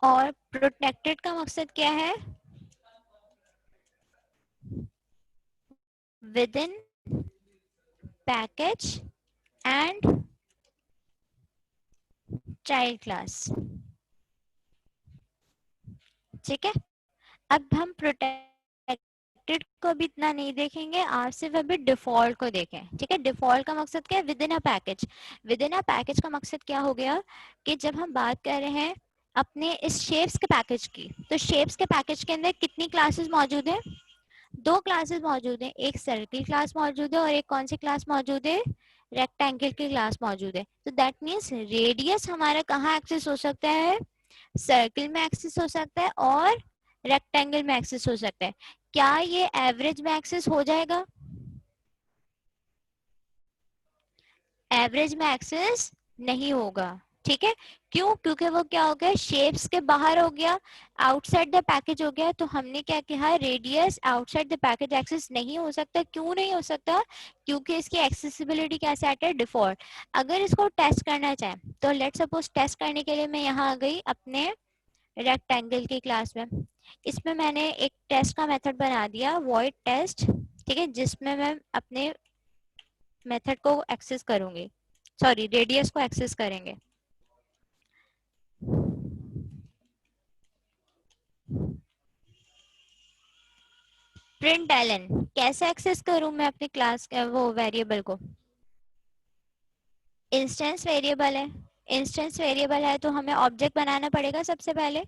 और प्रोटेक्टेड का मकसद क्या है, with in package and child class, ठीक है। अब हम प्रोटेक्टेड को भी इतना नहीं देखेंगे, आप सिर्फ अभी डिफॉल्ट को देखें, ठीक है। डिफॉल्ट का मकसद क्या है, with in a package. With in a package का मकसद क्या हो गया कि जब हम बात कर रहे हैं अपने इस शेप्स के पैकेज की, तो शेप्स के पैकेज के अंदर कितनी क्लासेस मौजूद है, दो क्लासेस मौजूद है, एक सर्किल क्लास मौजूद है और एक कौन सी क्लास मौजूद है, रेक्टेंगल की क्लास मौजूद है। तो दैट मीन्स रेडियस हमारा कहाँ एक्सेस हो सकता है, सर्किल में एक्सेस हो सकता है और रेक्टेंगल में एक्सेस हो सकता है। क्या ये एवरेज में एक्सेस हो जाएगा, एवरेज में एक्सेस नहीं होगा, ठीक है। क्यों, क्योंकि वो क्या हो गया, शेप्स के बाहर हो गया, आउटसाइड द पैकेज हो गया। तो हमने क्या कहा, radius outside the package access नहीं हो सकता। क्यों नहीं हो सकता, क्योंकि इसकी एक्सेसिबिलिटी क्या सेट है, डिफॉल्ट। अगर इसको टेस्ट करना चाहें तो लेट सपोज टेस्ट करने के लिए मैं यहाँ आ गई अपने रेक्टेंगल की क्लास में, इसमें मैंने एक टेस्ट का मेथड बना दिया, वॉइड टेस्ट, ठीक है, जिसमें मैं अपने मेथड को एक्सेस करूंगी, सॉरी रेडियस को एक्सेस करेंगे। प्रिंट एलन कैसे एक्सेस करूं मैं अपनी क्लास वो वेरिएबल को? इंस्टेंस वेरिएबल है, इंस्टेंस वेरिएबल है तो हमें ऑब्जेक्ट बनाना पड़ेगा सबसे पहले।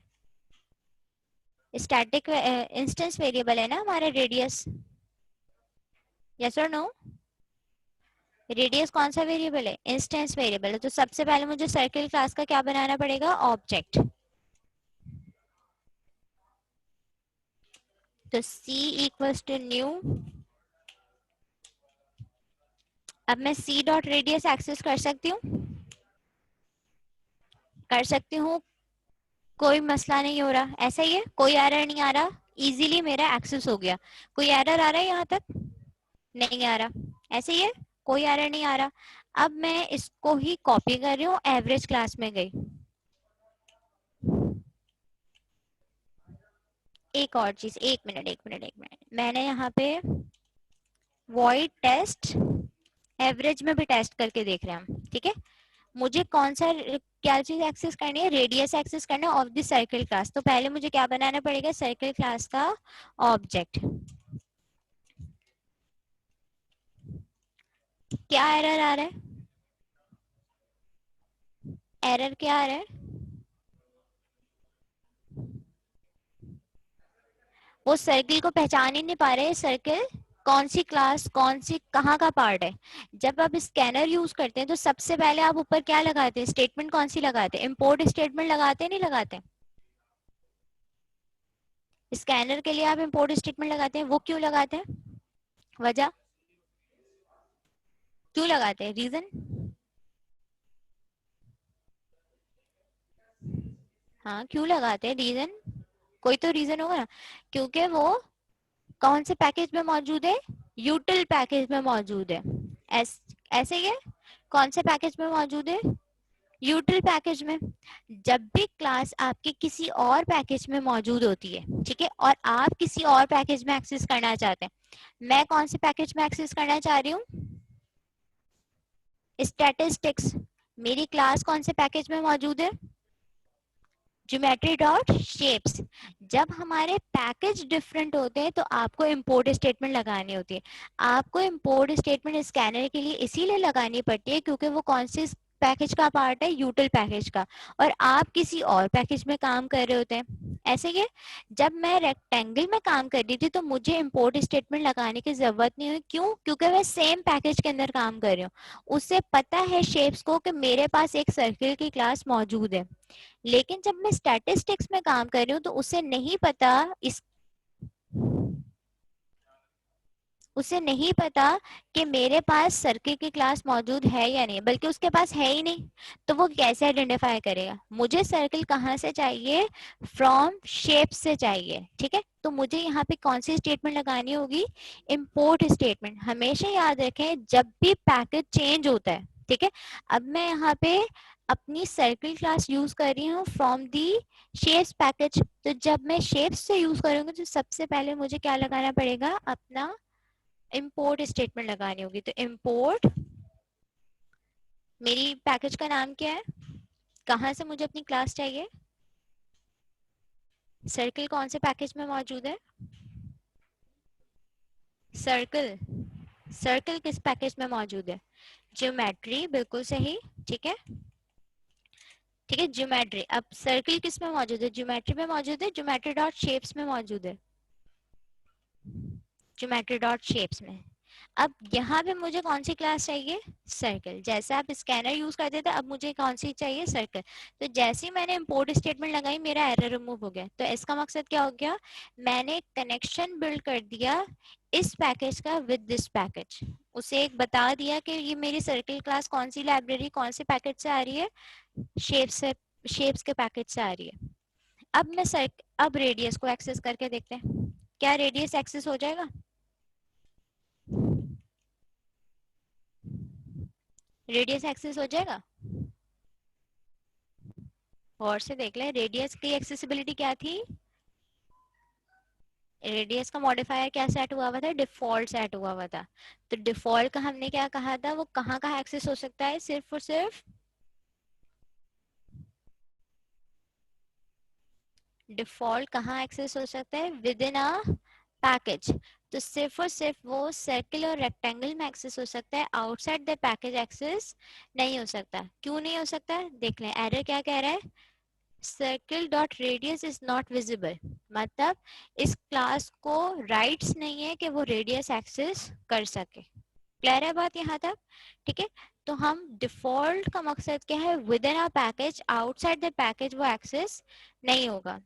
स्टैटिक इंस्टेंस वेरिएबल है ना हमारा रेडियस, यस और नो? रेडियस कौन सा वेरिएबल है? इंस्टेंस वेरिएबल है। तो सबसे पहले मुझे सर्किल क्लास का क्या बनाना पड़ेगा? ऑब्जेक्ट। तो c इक्वल्स टू न्यू, अब मैं c डॉट रेडियस एक्सेस कर सकती हूँ, कर सकती हूँ, कोई मसला नहीं हो रहा, ऐसा ही है, कोई एरर नहीं आ रहा, इजीली मेरा एक्सेस हो गया। कोई एरर आ रहा है यहाँ तक? नहीं आ रहा, ऐसे ही है, कोई एरर नहीं आ रहा। अब मैं इसको ही कॉपी कर रही हूँ, एवरेज क्लास में गई। एक और चीज, एक मिनट एक मिनट एक मिनट, मैंने यहाँ पे वॉइड टेस्ट एवरेज में भी टेस्ट करके देख रहे हैं हम, ठीक है। मुझे कौन सा क्या चीज एक्सेस करनी है? रेडियस एक्सेस करना है ऑफ द सर्किल क्लास। तो पहले मुझे क्या बनाना पड़ेगा? सर्किल क्लास का ऑब्जेक्ट। क्या एरर आ रहा है? एरर क्या आ रहा है? वो सर्किल को पहचान ही नहीं पा रहे, सर्किल कौन सी क्लास, कौन सी, कहाँ का पार्ट है। जब आप स्कैनर यूज करते हैं तो सबसे पहले आप ऊपर क्या लगाते हैं? स्टेटमेंट कौन सी लगाते हैं? इंपोर्ट स्टेटमेंट लगाते हैं, नहीं लगाते? स्कैनर के लिए आप इंपोर्ट स्टेटमेंट लगाते हैं, वो क्यों लगाते हैं? वजह क्यों लगाते हैं? रीजन? हाँ क्यों लगाते हैं? रीजन, कोई तो रीजन होगा ना। क्योंकि वो कौन से पैकेज में मौजूद है? यूटिल पैकेज में मौजूद है। ऐसे ही है, कौन से पैकेज में मौजूद है? यूटिल पैकेज में। जब भी क्लास आपके किसी और पैकेज में मौजूद होती है, ठीक है, और आप किसी और पैकेज में एक्सेस करना चाहते हैं, मैं कौन से पैकेज में एक्सेस करना चाह रही हूँ? स्टैटिस्टिक्स। मेरी क्लास कौन से पैकेज में मौजूद है? Geometry dot shapes. जब हमारे पैकेज डिफरेंट होते हैं तो आपको इंपोर्ट स्टेटमेंट लगानी होती है। आपको इंपोर्ट स्टेटमेंट स्कैनर के लिए इसीलिए लगानी पड़ती है क्योंकि वो कौन से पैकेज का पार्ट है? यूटिल पैकेज का, और आप किसी और पैकेज में काम कर रहे होते हैं। ऐसे ही जब मैं रेक्टेंगल में काम कर रही थी तो मुझे इंपोर्ट स्टेटमेंट लगाने की जरूरत नहीं हुई। क्यों? क्योंकि मैं सेम पैकेज के अंदर काम कर रही हूँ। उससे पता है शेप्स को कि मेरे पास एक सर्किल की क्लास मौजूद है। लेकिन जब मैं स्टैटिस्टिक्स में काम कर रही हूँ तो उसे नहीं पता, उसे नहीं पता कि मेरे पास सर्किल की क्लास मौजूद है या नहीं, बल्कि उसके पास है ही नहीं। तो वो कैसे आइडेंटिफाई करेगा? मुझे सर्किल कहाँ से चाहिए? फ्रॉम शेप से चाहिए, ठीक है। तो मुझे यहाँ पे कौन सी स्टेटमेंट लगानी होगी? Import statement. हमेशा याद रखें जब भी पैकेज चेंज होता है, ठीक है। अब मैं यहाँ पे अपनी सर्किल क्लास यूज कर रही हूँ फ्रॉम दी शेप्स पैकेज। तो जब मैं शेप्स से यूज करूंगी तो सबसे पहले मुझे क्या लगाना पड़ेगा? अपना इंपोर्ट स्टेटमेंट लगानी होगी। तो इंपोर्ट, मेरी पैकेज का नाम क्या है? कहाँ से मुझे अपनी क्लास चाहिए? सर्किल कौन से पैकेज में मौजूद है? सर्किल, सर्किल किस पैकेज में मौजूद है? ज्योमेट्री, बिल्कुल सही, ठीक है, ठीक है, ज्योमेट्री। अब सर्किल किस में मौजूद है? ज्योमेट्री में मौजूद है, ज्योमेट्री डॉट शेप्स में मौजूद है, ज्योमेट्री डॉट शेप्स में। अब यहाँ पे मुझे कौन सी क्लास चाहिए? सर्कल। जैसे आप स्कैनर यूज करते थे, अब मुझे कौन सी चाहिए? सर्कल। तो जैसे ही मैंने इंपोर्ट स्टेटमेंट लगाई मेरा एरर रिमूव हो गया। तो इसका मकसद क्या हो गया? मैंने कनेक्शन बिल्ड कर दिया इस पैकेज का विद दिस पैकेज। उसे एक बता दिया कि ये मेरी सर्कल क्लास कौन सी लाइब्रेरी कौन से पैकेज से आ रही है? शेप से, शेप्स के पैकेज से आ रही है। अब मैं अब रेडियस को एक्सेस करके देखते हैं, क्या रेडियस एक्सेस हो जाएगा? रेडियस एक्सेस हो जाएगा? और से देख ले, रेडियस की एक्सेसिबिलिटी क्या थी? रेडियस का मॉडिफायर क्या सेट हुआ हुआ था, डिफॉल्ट सेट हुआ हुआ था। तो डिफॉल्ट का हमने क्या कहा था, वो कहाँ कहाँ एक्सेस हो सकता है, सिर्फ और सिर्फ डिफॉल्ट कहाँ एक्सेस हो सकता है, विद इन अ पैकेज। तो सिर्फ और सिर्फ वो सर्किल और रेक्टेंगल में एक्सेस हो सकता है, आउटसाइड द पैकेज एक्सेस नहीं हो सकता। क्यों नहीं हो सकता, देख लें एरर क्या कह रहा है, circle dot radius is not visible, मतलब इस क्लास को राइट्स नहीं है कि वो रेडियस एक्सेस कर सके। क्लियर है बात यहाँ तक, ठीक है। तो हम डिफॉल्ट का मकसद क्या है, with in a package, outside the package वो एक्सेस नहीं होगा।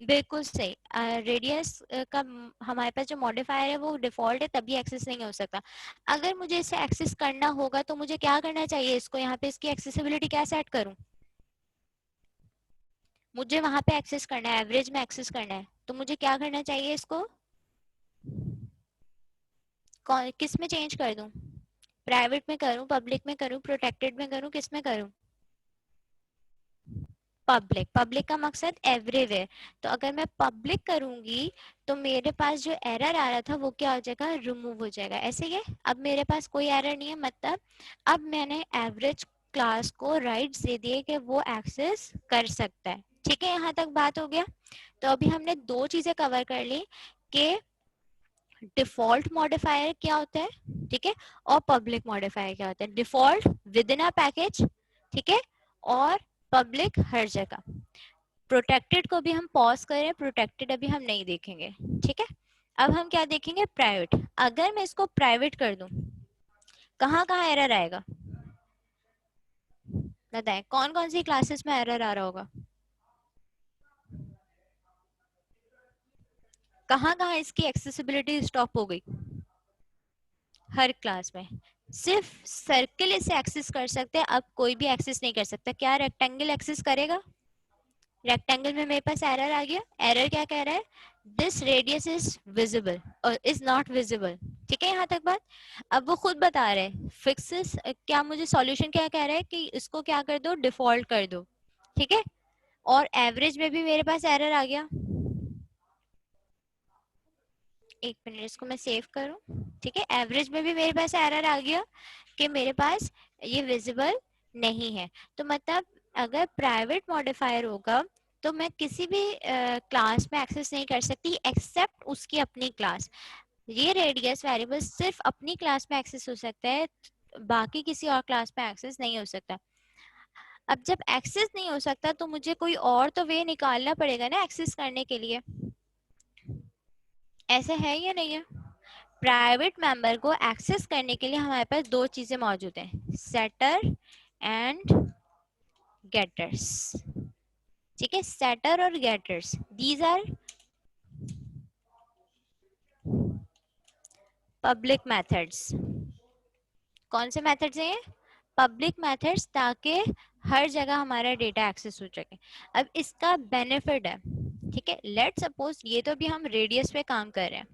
बिल्कुल सही, रेडियस का हमारे पास जो मॉडिफायर है वो डिफॉल्ट है, तभी एक्सेस नहीं हो सकता। अगर मुझे इसे एक्सेस करना होगा तो मुझे क्या करना चाहिए, इसको यहाँ पे इसकी एक्सेसिबिलिटी क्या सेट करूं, मुझे वहां पे एक्सेस करना है, एवरेज में एक्सेस करना है, तो मुझे क्या करना चाहिए, इसको किस में चेंज कर दूं, प्राइवेट में करूं, पब्लिक में करूं, प्रोटेक्टेड में करूं, किस में करूं, पब्लिक। पब्लिक का मकसद एवरीवेयर। तो अगर मैं पब्लिक करूंगी तो मेरे पास जो एरर आ रहा था वो क्या हो जाएगा, रिमूव हो जाएगा। ऐसे ही है, अब मेरे पास कोई एरर नहीं है, मतलब अब मैंने एवरेज क्लास को राइट्स दे दिए कि वो एक्सेस कर सकता है। ठीक है, यहाँ तक बात हो गया। तो अभी हमने दो चीजें कवर कर ली कि डिफॉल्ट मॉडिफायर क्या होता है, ठीक है, और पब्लिक मॉडिफायर क्या होता है। Default with in a package, ठीक है, और पब्लिक हर जगह। प्रोटेक्टेड को भी हम पॉज करें, प्रोटेक्टेड अभी हम नहीं देखेंगे, ठीक है। अब हम क्या देखेंगे, प्राइवेट। अगर मैं इसको प्राइवेट कर दूं, कहाँ कहाँ एरर आएगा, बताएं कौन कौन सी क्लासेस में एरर आ रहा होगा, कहाँ कहाँ इसकी एक्सेसिबिलिटी स्टॉप हो गई, हर क्लास में। सिर्फ सर्किल इसे एक्सेस कर सकते हैं, अब कोई भी एक्सेस नहीं कर सकता। क्या रेक्टेंगल एक्सेस करेगा, रेक्टेंगल में मेरे पास एरर आ गया। एरर क्या कह रहा है, दिस रेडियस इज विजिबल और इज नॉट विजिबल। ठीक है, यहाँ तक बात। अब वो खुद बता रहे हैं फिक्सेस, क्या मुझे सॉल्यूशन क्या कह रहा है कि इसको क्या कर दो, डिफॉल्ट कर दो, ठीक है। और एवरेज में भी मेरे पास एरर आ गया, एक मिनट इसको मैं सेव करूं, ठीक है। एवरेज में भी मेरे पास एरर आ गया कि मेरे पास ये विजिबल नहीं है। तो मतलब अगर प्राइवेट मॉडिफायर होगा तो मैं किसी भी क्लास में एक्सेस नहीं कर सकती एक्सेप्ट उसकी अपनी क्लास। ये रेडियस वेरिएबल सिर्फ अपनी क्लास में एक्सेस हो सकता है, बाकी किसी और क्लास में एक्सेस नहीं हो सकता। अब जब एक्सेस नहीं हो सकता तो मुझे कोई और तो वे निकालना पड़ेगा ना एक्सेस करने के लिए, ऐसे है या नहीं है। प्राइवेट मेंबर को एक्सेस करने के लिए हमारे पास दो चीजें मौजूद हैं, सेटर एंड गेटर्स। ठीक है, सेटर और getters, these are public methods. कौन से मेथड्स हैं, पब्लिक मेथड्स, ताकि हर जगह हमारा डेटा एक्सेस हो सके। अब इसका बेनिफिट है, ठीक है। लेट सपोज ये तो भी हम रेडियस पे काम कर रहे हैं।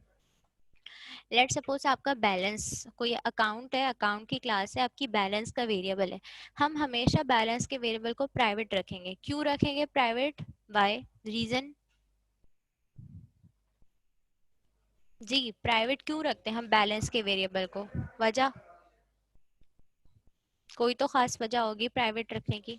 लेट सपोज आपका बैलेंस, कोई अकाउंट है, अकाउंट की क्लास है, आपकी बैलेंस का वेरिएबल है। हम हमेशा बैलेंस के वेरिएबल को प्राइवेट रखेंगे। क्यों रखेंगे प्राइवेट, वाई, रीजन, जी प्राइवेट क्यों रखते हैं हम बैलेंस के वेरिएबल को, वजह, कोई तो खास वजह होगी प्राइवेट रखने की।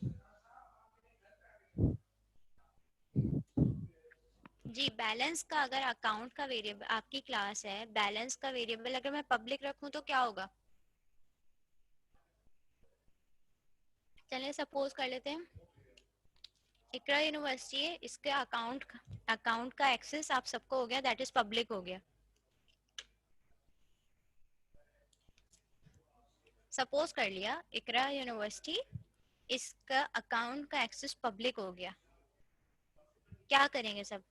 जी बैलेंस का, अगर अकाउंट का वेरिएबल आपकी क्लास है, बैलेंस का वेरिएबल अगर मैं पब्लिक रखूं तो क्या होगा, चलिए सपोज कर लेते हैं इकरा यूनिवर्सिटी है, इसके अकाउंट का एक्सेस आप सबको हो गया, दैट इज पब्लिक हो गया। सपोज कर लिया इकरा यूनिवर्सिटी, इसका अकाउंट का एक्सेस पब्लिक हो गया, क्या करेंगे सब,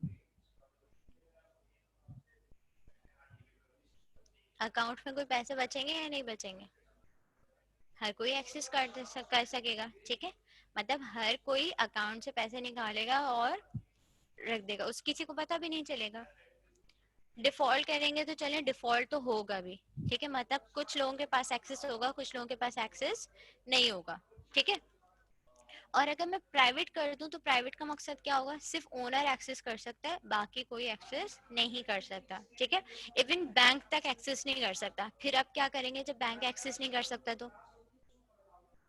अकाउंट में कोई पैसे बचेंगे या नहीं बचेंगे, हर कोई एक्सेस कर सकेगा, ठीक है। मतलब हर कोई अकाउंट से पैसे निकालेगा और रख देगा, उस किसी को पता भी नहीं चलेगा। डिफॉल्ट करेंगे तो चलें, डिफॉल्ट तो होगा भी, ठीक है, मतलब कुछ लोगों के पास एक्सेस होगा, कुछ लोगों के पास एक्सेस नहीं होगा, ठीक है। और अगर मैं प्राइवेट कर दूं तो प्राइवेट का मकसद क्या होगा, सिर्फ ओनर एक्सेस कर सकता है, बाकी कोई एक्सेस नहीं कर सकता, ठीक है। इवन बैंक तक एक्सेस नहीं कर सकता। फिर अब क्या करेंगे जब बैंक एक्सेस नहीं कर सकता, तो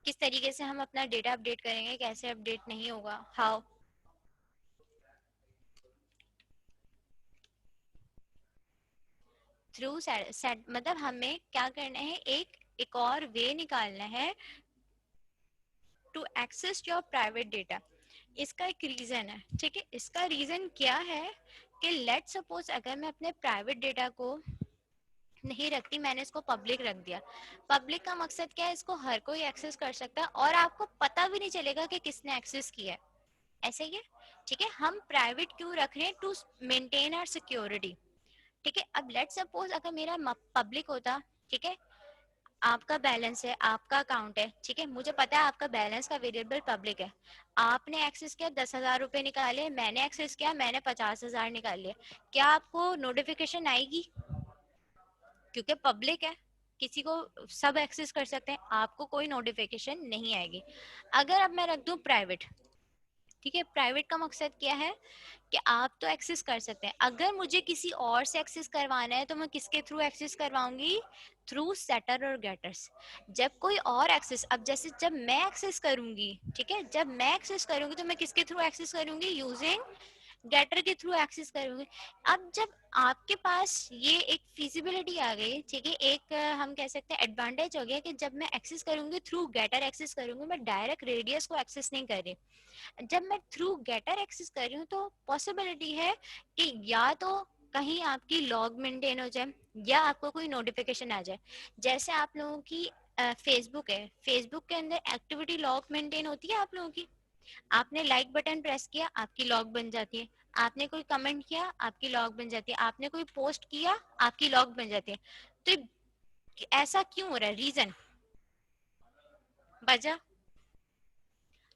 किस तरीके से हम अपना डेटा अपडेट करेंगे, कैसे अपडेट नहीं होगा, हाउ? थ्रू सेट, मतलब हमें क्या करना है, एक और वे निकालना है to access your private data. इसका एक रीजन है, ठीक है। इसका रीजन क्या है कि लेट सपोज अगर मैं अपने प्राइवेट डेटा को नहीं रखती, मैंने इसको पब्लिक रख दिया। पब्लिक का मकसद क्या है, इसको हर कोई एक्सेस कर सकता है और आपको पता भी नहीं चलेगा कि किसने एक्सेस किया है, ऐसे ही है, ठीक है। हम प्राइवेट क्यों रख रहे हैं, टू मेंटेन आवर सिक्योरिटी, ठीक है। अब लेट सपोज अगर मेरा पब्लिक होता, ठीक है, आपका बैलेंस है, आपका अकाउंट है, ठीक है, मुझे पता है आपका बैलेंस का वेरिएबल पब्लिक है, आपने एक्सेस किया 10,000 रुपए निकाले, मैंने एक्सेस किया मैंने 50,000 निकाल लिए, क्या आपको नोटिफिकेशन आएगी? क्योंकि पब्लिक है, किसी को सब एक्सेस कर सकते हैं, आपको कोई नोटिफिकेशन नहीं आएगी। अगर अब मैं रख दूं प्राइवेट, ठीक है, प्राइवेट का मकसद क्या है कि आप तो एक्सेस कर सकते हैं, अगर मुझे किसी और से एक्सेस करवाना है तो मैं किसके थ्रू एक्सेस करवाऊंगी, थ्रू सेटर और गेटर्स। जब कोई और एक्सेस, अब जैसे जब मैं एक्सेस करूंगी, ठीक है, जब मैं एक्सेस करूंगी तो मैं किसके थ्रू एक्सेस करूंगी, यूजिंग गेटर के थ्रू एक्सेस करूंगी। अब जब आपके पास ये एक फिजिबिलिटी आ गई, ठीक है, एक हम कह सकते हैं एडवांटेज हो गया कि जब मैं एक्सेस करूंगी थ्रू गेटर एक्सेस करूंगी, मैं डायरेक्ट रेडियस को एक्सेस नहीं कर रही। जब मैं थ्रू गेटर एक्सेस कर रही हूँ तो पॉसिबिलिटी है कि या तो कहीं आपकी लॉग मेंटेन हो जाए या आपको कोई नोटिफिकेशन आ जाए। जैसे आप लोगों की फेसबुक है, फेसबुक के अंदर एक्टिविटी लॉग मेंटेन होती है आप लोगों की, आपने लाइक बटन प्रेस किया आपकी लॉग बन जाती है, आपने कोई कमेंट किया आपकी लॉग बन जाती है, आपने कोई पोस्ट किया आपकी लॉग बन जाती है। तो ऐसा क्यों हो रहा है, रीजन, वजह,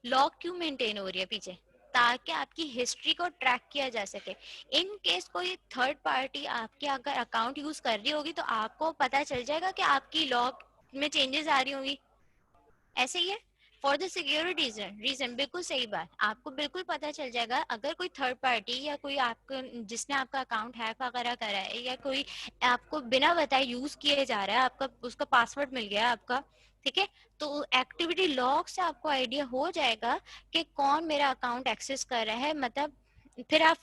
लॉग क्यों मेंटेन हो रही है पीछे, ताकि आपकी हिस्ट्री को ट्रैक किया जा सके। इन केस कोई थर्ड पार्टी आपके अगर अकाउंट यूज कर रही होगी तो आपको पता चल जाएगा कि आपकी लॉग में चेंजेस आ रही होंगी, ऐसे ही है। फॉर द सिक्योरिटी रीजन, बिल्कुल सही बात, आपको बिल्कुल पता चल जाएगा अगर कोई थर्ड पार्टी या कोई आपको जिसने आपका अकाउंट हैक वगैरह करा है या कोई आपको बिना बताए यूज किए जा रहा है, आपका उसका पासवर्ड मिल गया आपका, ठीक है, तो एक्टिविटी लॉग से आपको आइडिया हो जाएगा कि कौन मेरा अकाउंट एक्सेस कर रहा है। मतलब फिर आप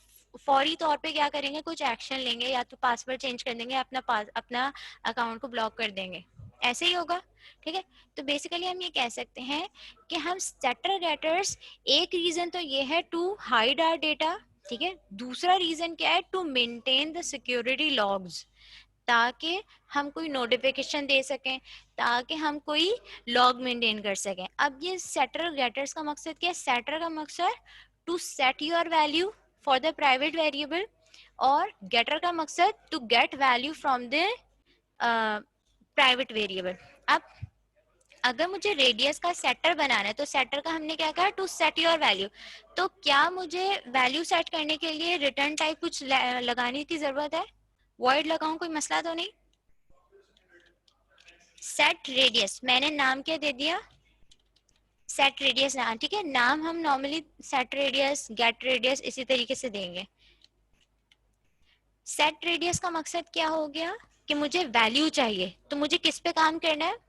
फौरी तौर पे क्या करेंगे, कुछ एक्शन लेंगे, या तो पासवर्ड चेंज कर देंगे, अपना अकाउंट को ब्लॉक कर देंगे, ऐसे ही होगा, ठीक है। तो बेसिकली हम ये कह सकते हैं कि हम सेटर गेटर्स, एक रीजन तो ये है टू हाइड आवर डेटा, ठीक है, दूसरा रीजन क्या है, to maintain the security logs, ताकि हम कोई नोटिफिकेशन दे सकें, ताकि हम कोई लॉग मेंटेन कर सकें। अब ये सेटर गेटर्स का मकसद क्या है, सेटर का मकसद to set your value for the private variable, और गेटर का मकसद to get value from the private variable. अब अगर मुझे रेडियस का सेटर बनाना है तो सेटर का हमने क्या कहा, टू सेट योर वैल्यू। तो क्या मुझे वैल्यू सेट करने के लिए रिटर्न टाइप कुछ लगाने की जरूरत है, वॉइड लगाऊं, कोई मसला तो नहीं। सेट रेडियस, मैंने नाम क्या दे दिया, सेट रेडियस नाम, ठीक है, नाम हम normally set radius, get radius इसी तरीके से देंगे। सेट रेडियस का मकसद क्या हो गया कि मुझे वैल्यू चाहिए, तो मुझे किस पे काम करना है,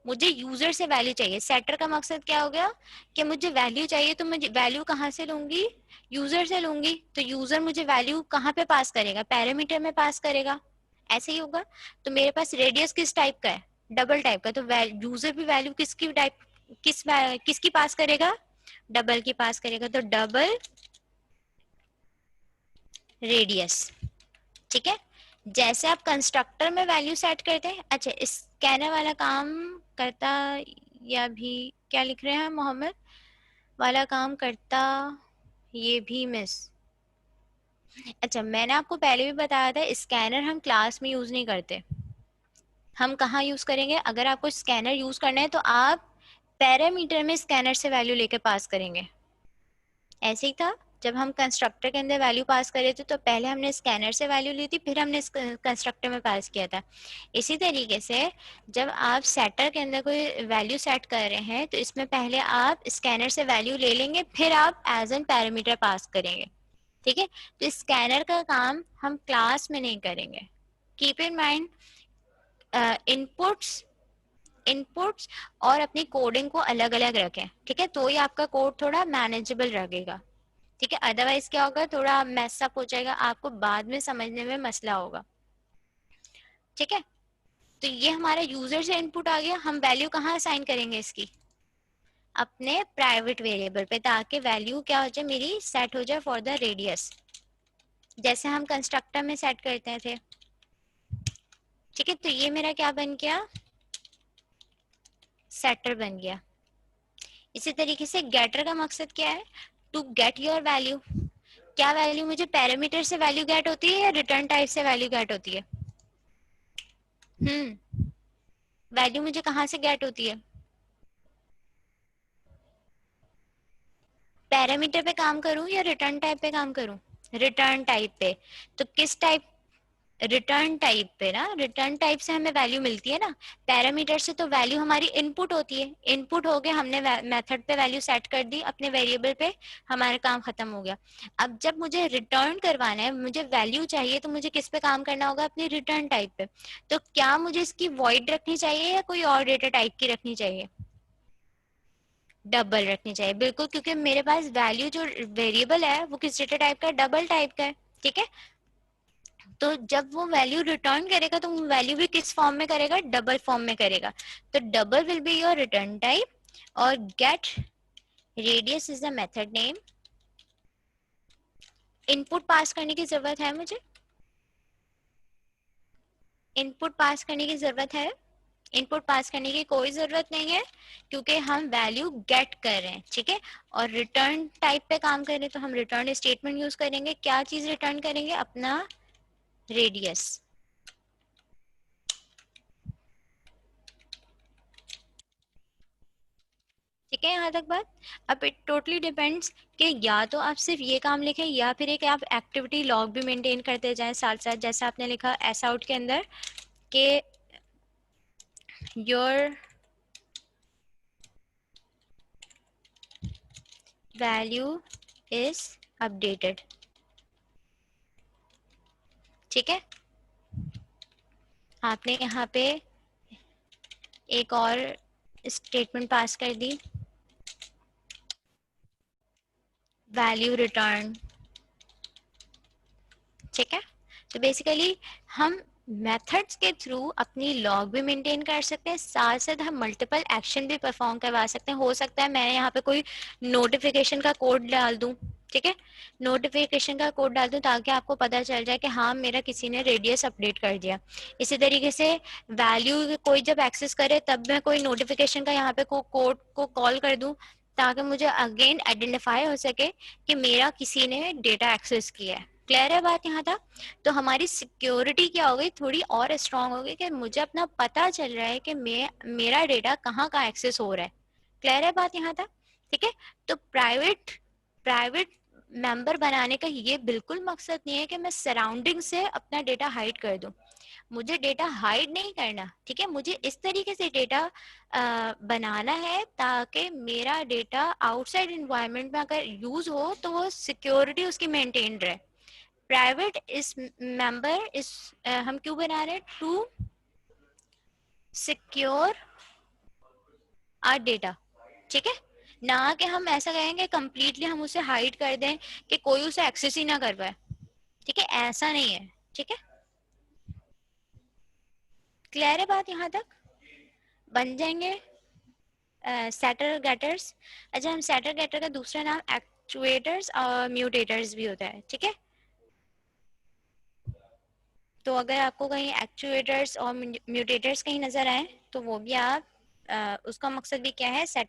मुझे यूजर से वैल्यू चाहिए। सेटर का मकसद क्या हो गया कि मुझे वैल्यू चाहिए, तो मैं वैल्यू कहाँ से लूंगी, यूजर से लूंगी। तो यूजर मुझे वैल्यू कहाँ पे पास करेगा, पैरामीटर में पास करेगा, ऐसे ही होगा। तो मेरे पास रेडियस किस टाइप का है, डबल टाइप का, तो यूजर भी वैल्यू किसकी टाइप, किसकी पास करेगा, डबल की पास करेगा, तो डबल रेडियस, ठीक है। जैसे आप कंस्ट्रक्टर में वैल्यू सेट करते हैं, अच्छा स्कैनर वाला काम करता, या भी क्या लिख रहे हैं मोहम्मद, वाला काम करता, ये भी मिस। अच्छा मैंने आपको पहले भी बताया था स्कैनर हम क्लास में यूज नहीं करते, हम कहाँ यूज करेंगे, अगर आपको स्कैनर यूज करना है तो आप पैरामीटर में स्कैनर से वैल्यू लेके पास करेंगे, ऐसे ही था जब हम कंस्ट्रक्टर के अंदर वैल्यू पास कर रहे थे तो पहले हमने स्कैनर से वैल्यू ली थी, फिर हमने कंस्ट्रक्टर में पास किया था। इसी तरीके से जब आप सेटर के अंदर कोई वैल्यू सेट कर रहे हैं तो इसमें पहले आप स्कैनर से वैल्यू ले लेंगे, फिर आप एज एन पैरामीटर पास करेंगे, ठीक है। तो स्कैनर का काम हम क्लास में नहीं करेंगे। Keep in mind, inputs inputs और अपनी कोडिंग को अलग अलग रखें, ठीक है, तो ही आपका कोड थोड़ा मैनेजेबल रहेगा, ठीक है। अदरवाइज क्या होगा, थोड़ा मैसअप हो जाएगा, आपको बाद में समझने में मसला होगा, ठीक है। तो ये हमारा यूजर से इनपुट आ गया। हम वैल्यू कहाँ असाइन करेंगे इसकी, अपने प्राइवेट वेरिएबल पे, ताकि वैल्यू क्या हो जाए, मेरी सेट हो जाए फॉर द रेडियस, जैसे हम कंस्ट्रक्टर में सेट करते थे, ठीक है। तो ये मेरा क्या बन गया, सेटर बन गया। इसी तरीके से गेटर का मकसद क्या है, टू गेट योर वैल्यू। क्या वैल्यू मुझे पैरामीटर से वैल्यू गेट होती है या रिटर्न टाइप से वैल्यू गेट होती है? वैल्यू मुझे कहाँ से गेट होती है, पैरामीटर पे काम करूं या रिटर्न टाइप पे काम करूं? रिटर्न टाइप पे। तो किस टाइप, रिटर्न टाइप पे ना, रिटर्न टाइप से हमें वैल्यू मिलती है ना, पैरामीटर से तो वैल्यू हमारी इनपुट होती है, इनपुट हो गए, हमने मेथड पे वैल्यू सेट कर दी अपने वेरिएबल पे, हमारा काम खत्म हो गया। अब जब मुझे रिटर्न करवाना है, मुझे वैल्यू चाहिए, तो मुझे किस पे काम करना होगा, अपने रिटर्न टाइप पे। तो क्या मुझे इसकी वॉइड रखनी चाहिए या कोई और डेटा टाइप की रखनी चाहिए? डबल रखनी चाहिए, बिल्कुल, क्योंकि मेरे पास वैल्यू जो वेरिएबल है वो किस डेटा टाइप का है, डबल टाइप का है, ठीक है। तो जब वो वैल्यू रिटर्न करेगा तो वैल्यू भी किस फॉर्म में करेगा, डबल फॉर्म में करेगा। तो double will be your return type. और get radius is the method name. Input pass करने की जरूरत है मुझे, इनपुट पास करने की जरूरत है? इनपुट पास करने की कोई जरूरत नहीं है, क्योंकि हम वैल्यू गेट कर रहे हैं, ठीक है। और रिटर्न टाइप पे काम कर रहे हैं तो हम रिटर्न स्टेटमेंट यूज करेंगे। क्या चीज रिटर्न करेंगे, अपना रेडियस, ठीक है। यहाँ तक बात। अब इट टोटली डिपेंड्स कि या तो आप सिर्फ ये काम लिखें या फिर एक आप एक्टिविटी लॉग भी मेंटेन करते जाएं साथ साथ, जैसे आपने लिखा एस आउट के अंदर कि योर वैल्यू इज अपडेटेड, ठीक है। आपने यहाँ पे एक और स्टेटमेंट पास कर दी, वैल्यू रिटर्न, ठीक है। तो बेसिकली हम मेथड्स के थ्रू अपनी लॉग भी मेंटेन कर सकते हैं, साथ साथ हम मल्टीपल एक्शन भी परफॉर्म करवा सकते हैं। हो सकता है मैं यहाँ पे कोई नोटिफिकेशन का कोड डाल दूं, ठीक है, नोटिफिकेशन का कोड डाल दूं ताकि आपको पता चल जाए कि हाँ मेरा किसी ने रेडियस अपडेट कर दिया। इसी तरीके से वैल्यू कोई जब एक्सेस करे तब मैं कोई नोटिफिकेशन का यहाँ पे कोड को कॉल कर दूं, ताकि मुझे अगेन आइडेंटिफाई हो सके कि मेरा किसी ने डेटा एक्सेस किया है। क्लियर है बात यहाँ तक? तो हमारी सिक्योरिटी क्या हो गई, थोड़ी और स्ट्रांग हो गई कि मुझे अपना पता चल रहा है कि मेरा डेटा कहाँ कहाँ एक्सेस हो रहा है। क्लियर है बात यहाँ तक? ठीक है। तो प्राइवेट मेंबर बनाने का ये बिल्कुल मकसद नहीं है कि मैं सराउंडिंग से अपना डेटा हाइड कर दूं। मुझे डेटा हाइड नहीं करना, ठीक है। मुझे इस तरीके से डेटा बनाना है ताकि मेरा डेटा आउटसाइड एनवायरनमेंट में अगर यूज हो तो वो सिक्योरिटी उसकी मेंटेन रहे। प्राइवेट इस मेंबर इस हम क्यों बना रहे हैं, टू सिक्योर आवर डेटा, ठीक है। ना कि हम ऐसा कहेंगे कंप्लीटली हम उसे हाइड कर दें कि कोई उसे एक्सेस ही ना कर पाए, ठीक है, ऐसा नहीं है, ठीक है। क्लियर है बात यहाँ तक? बन जाएंगे सेटर गेटर्स। अच्छा, हम सेटर गेटर का दूसरा नाम एक्चुएटर्स और म्यूटेटर्स भी होता है, ठीक है। तो अगर आपको कहीं एक्चुएटर्स और म्यूटेटर्स कहीं नजर आए तो वो भी आप उसका मकसद भी क्या है, सेटर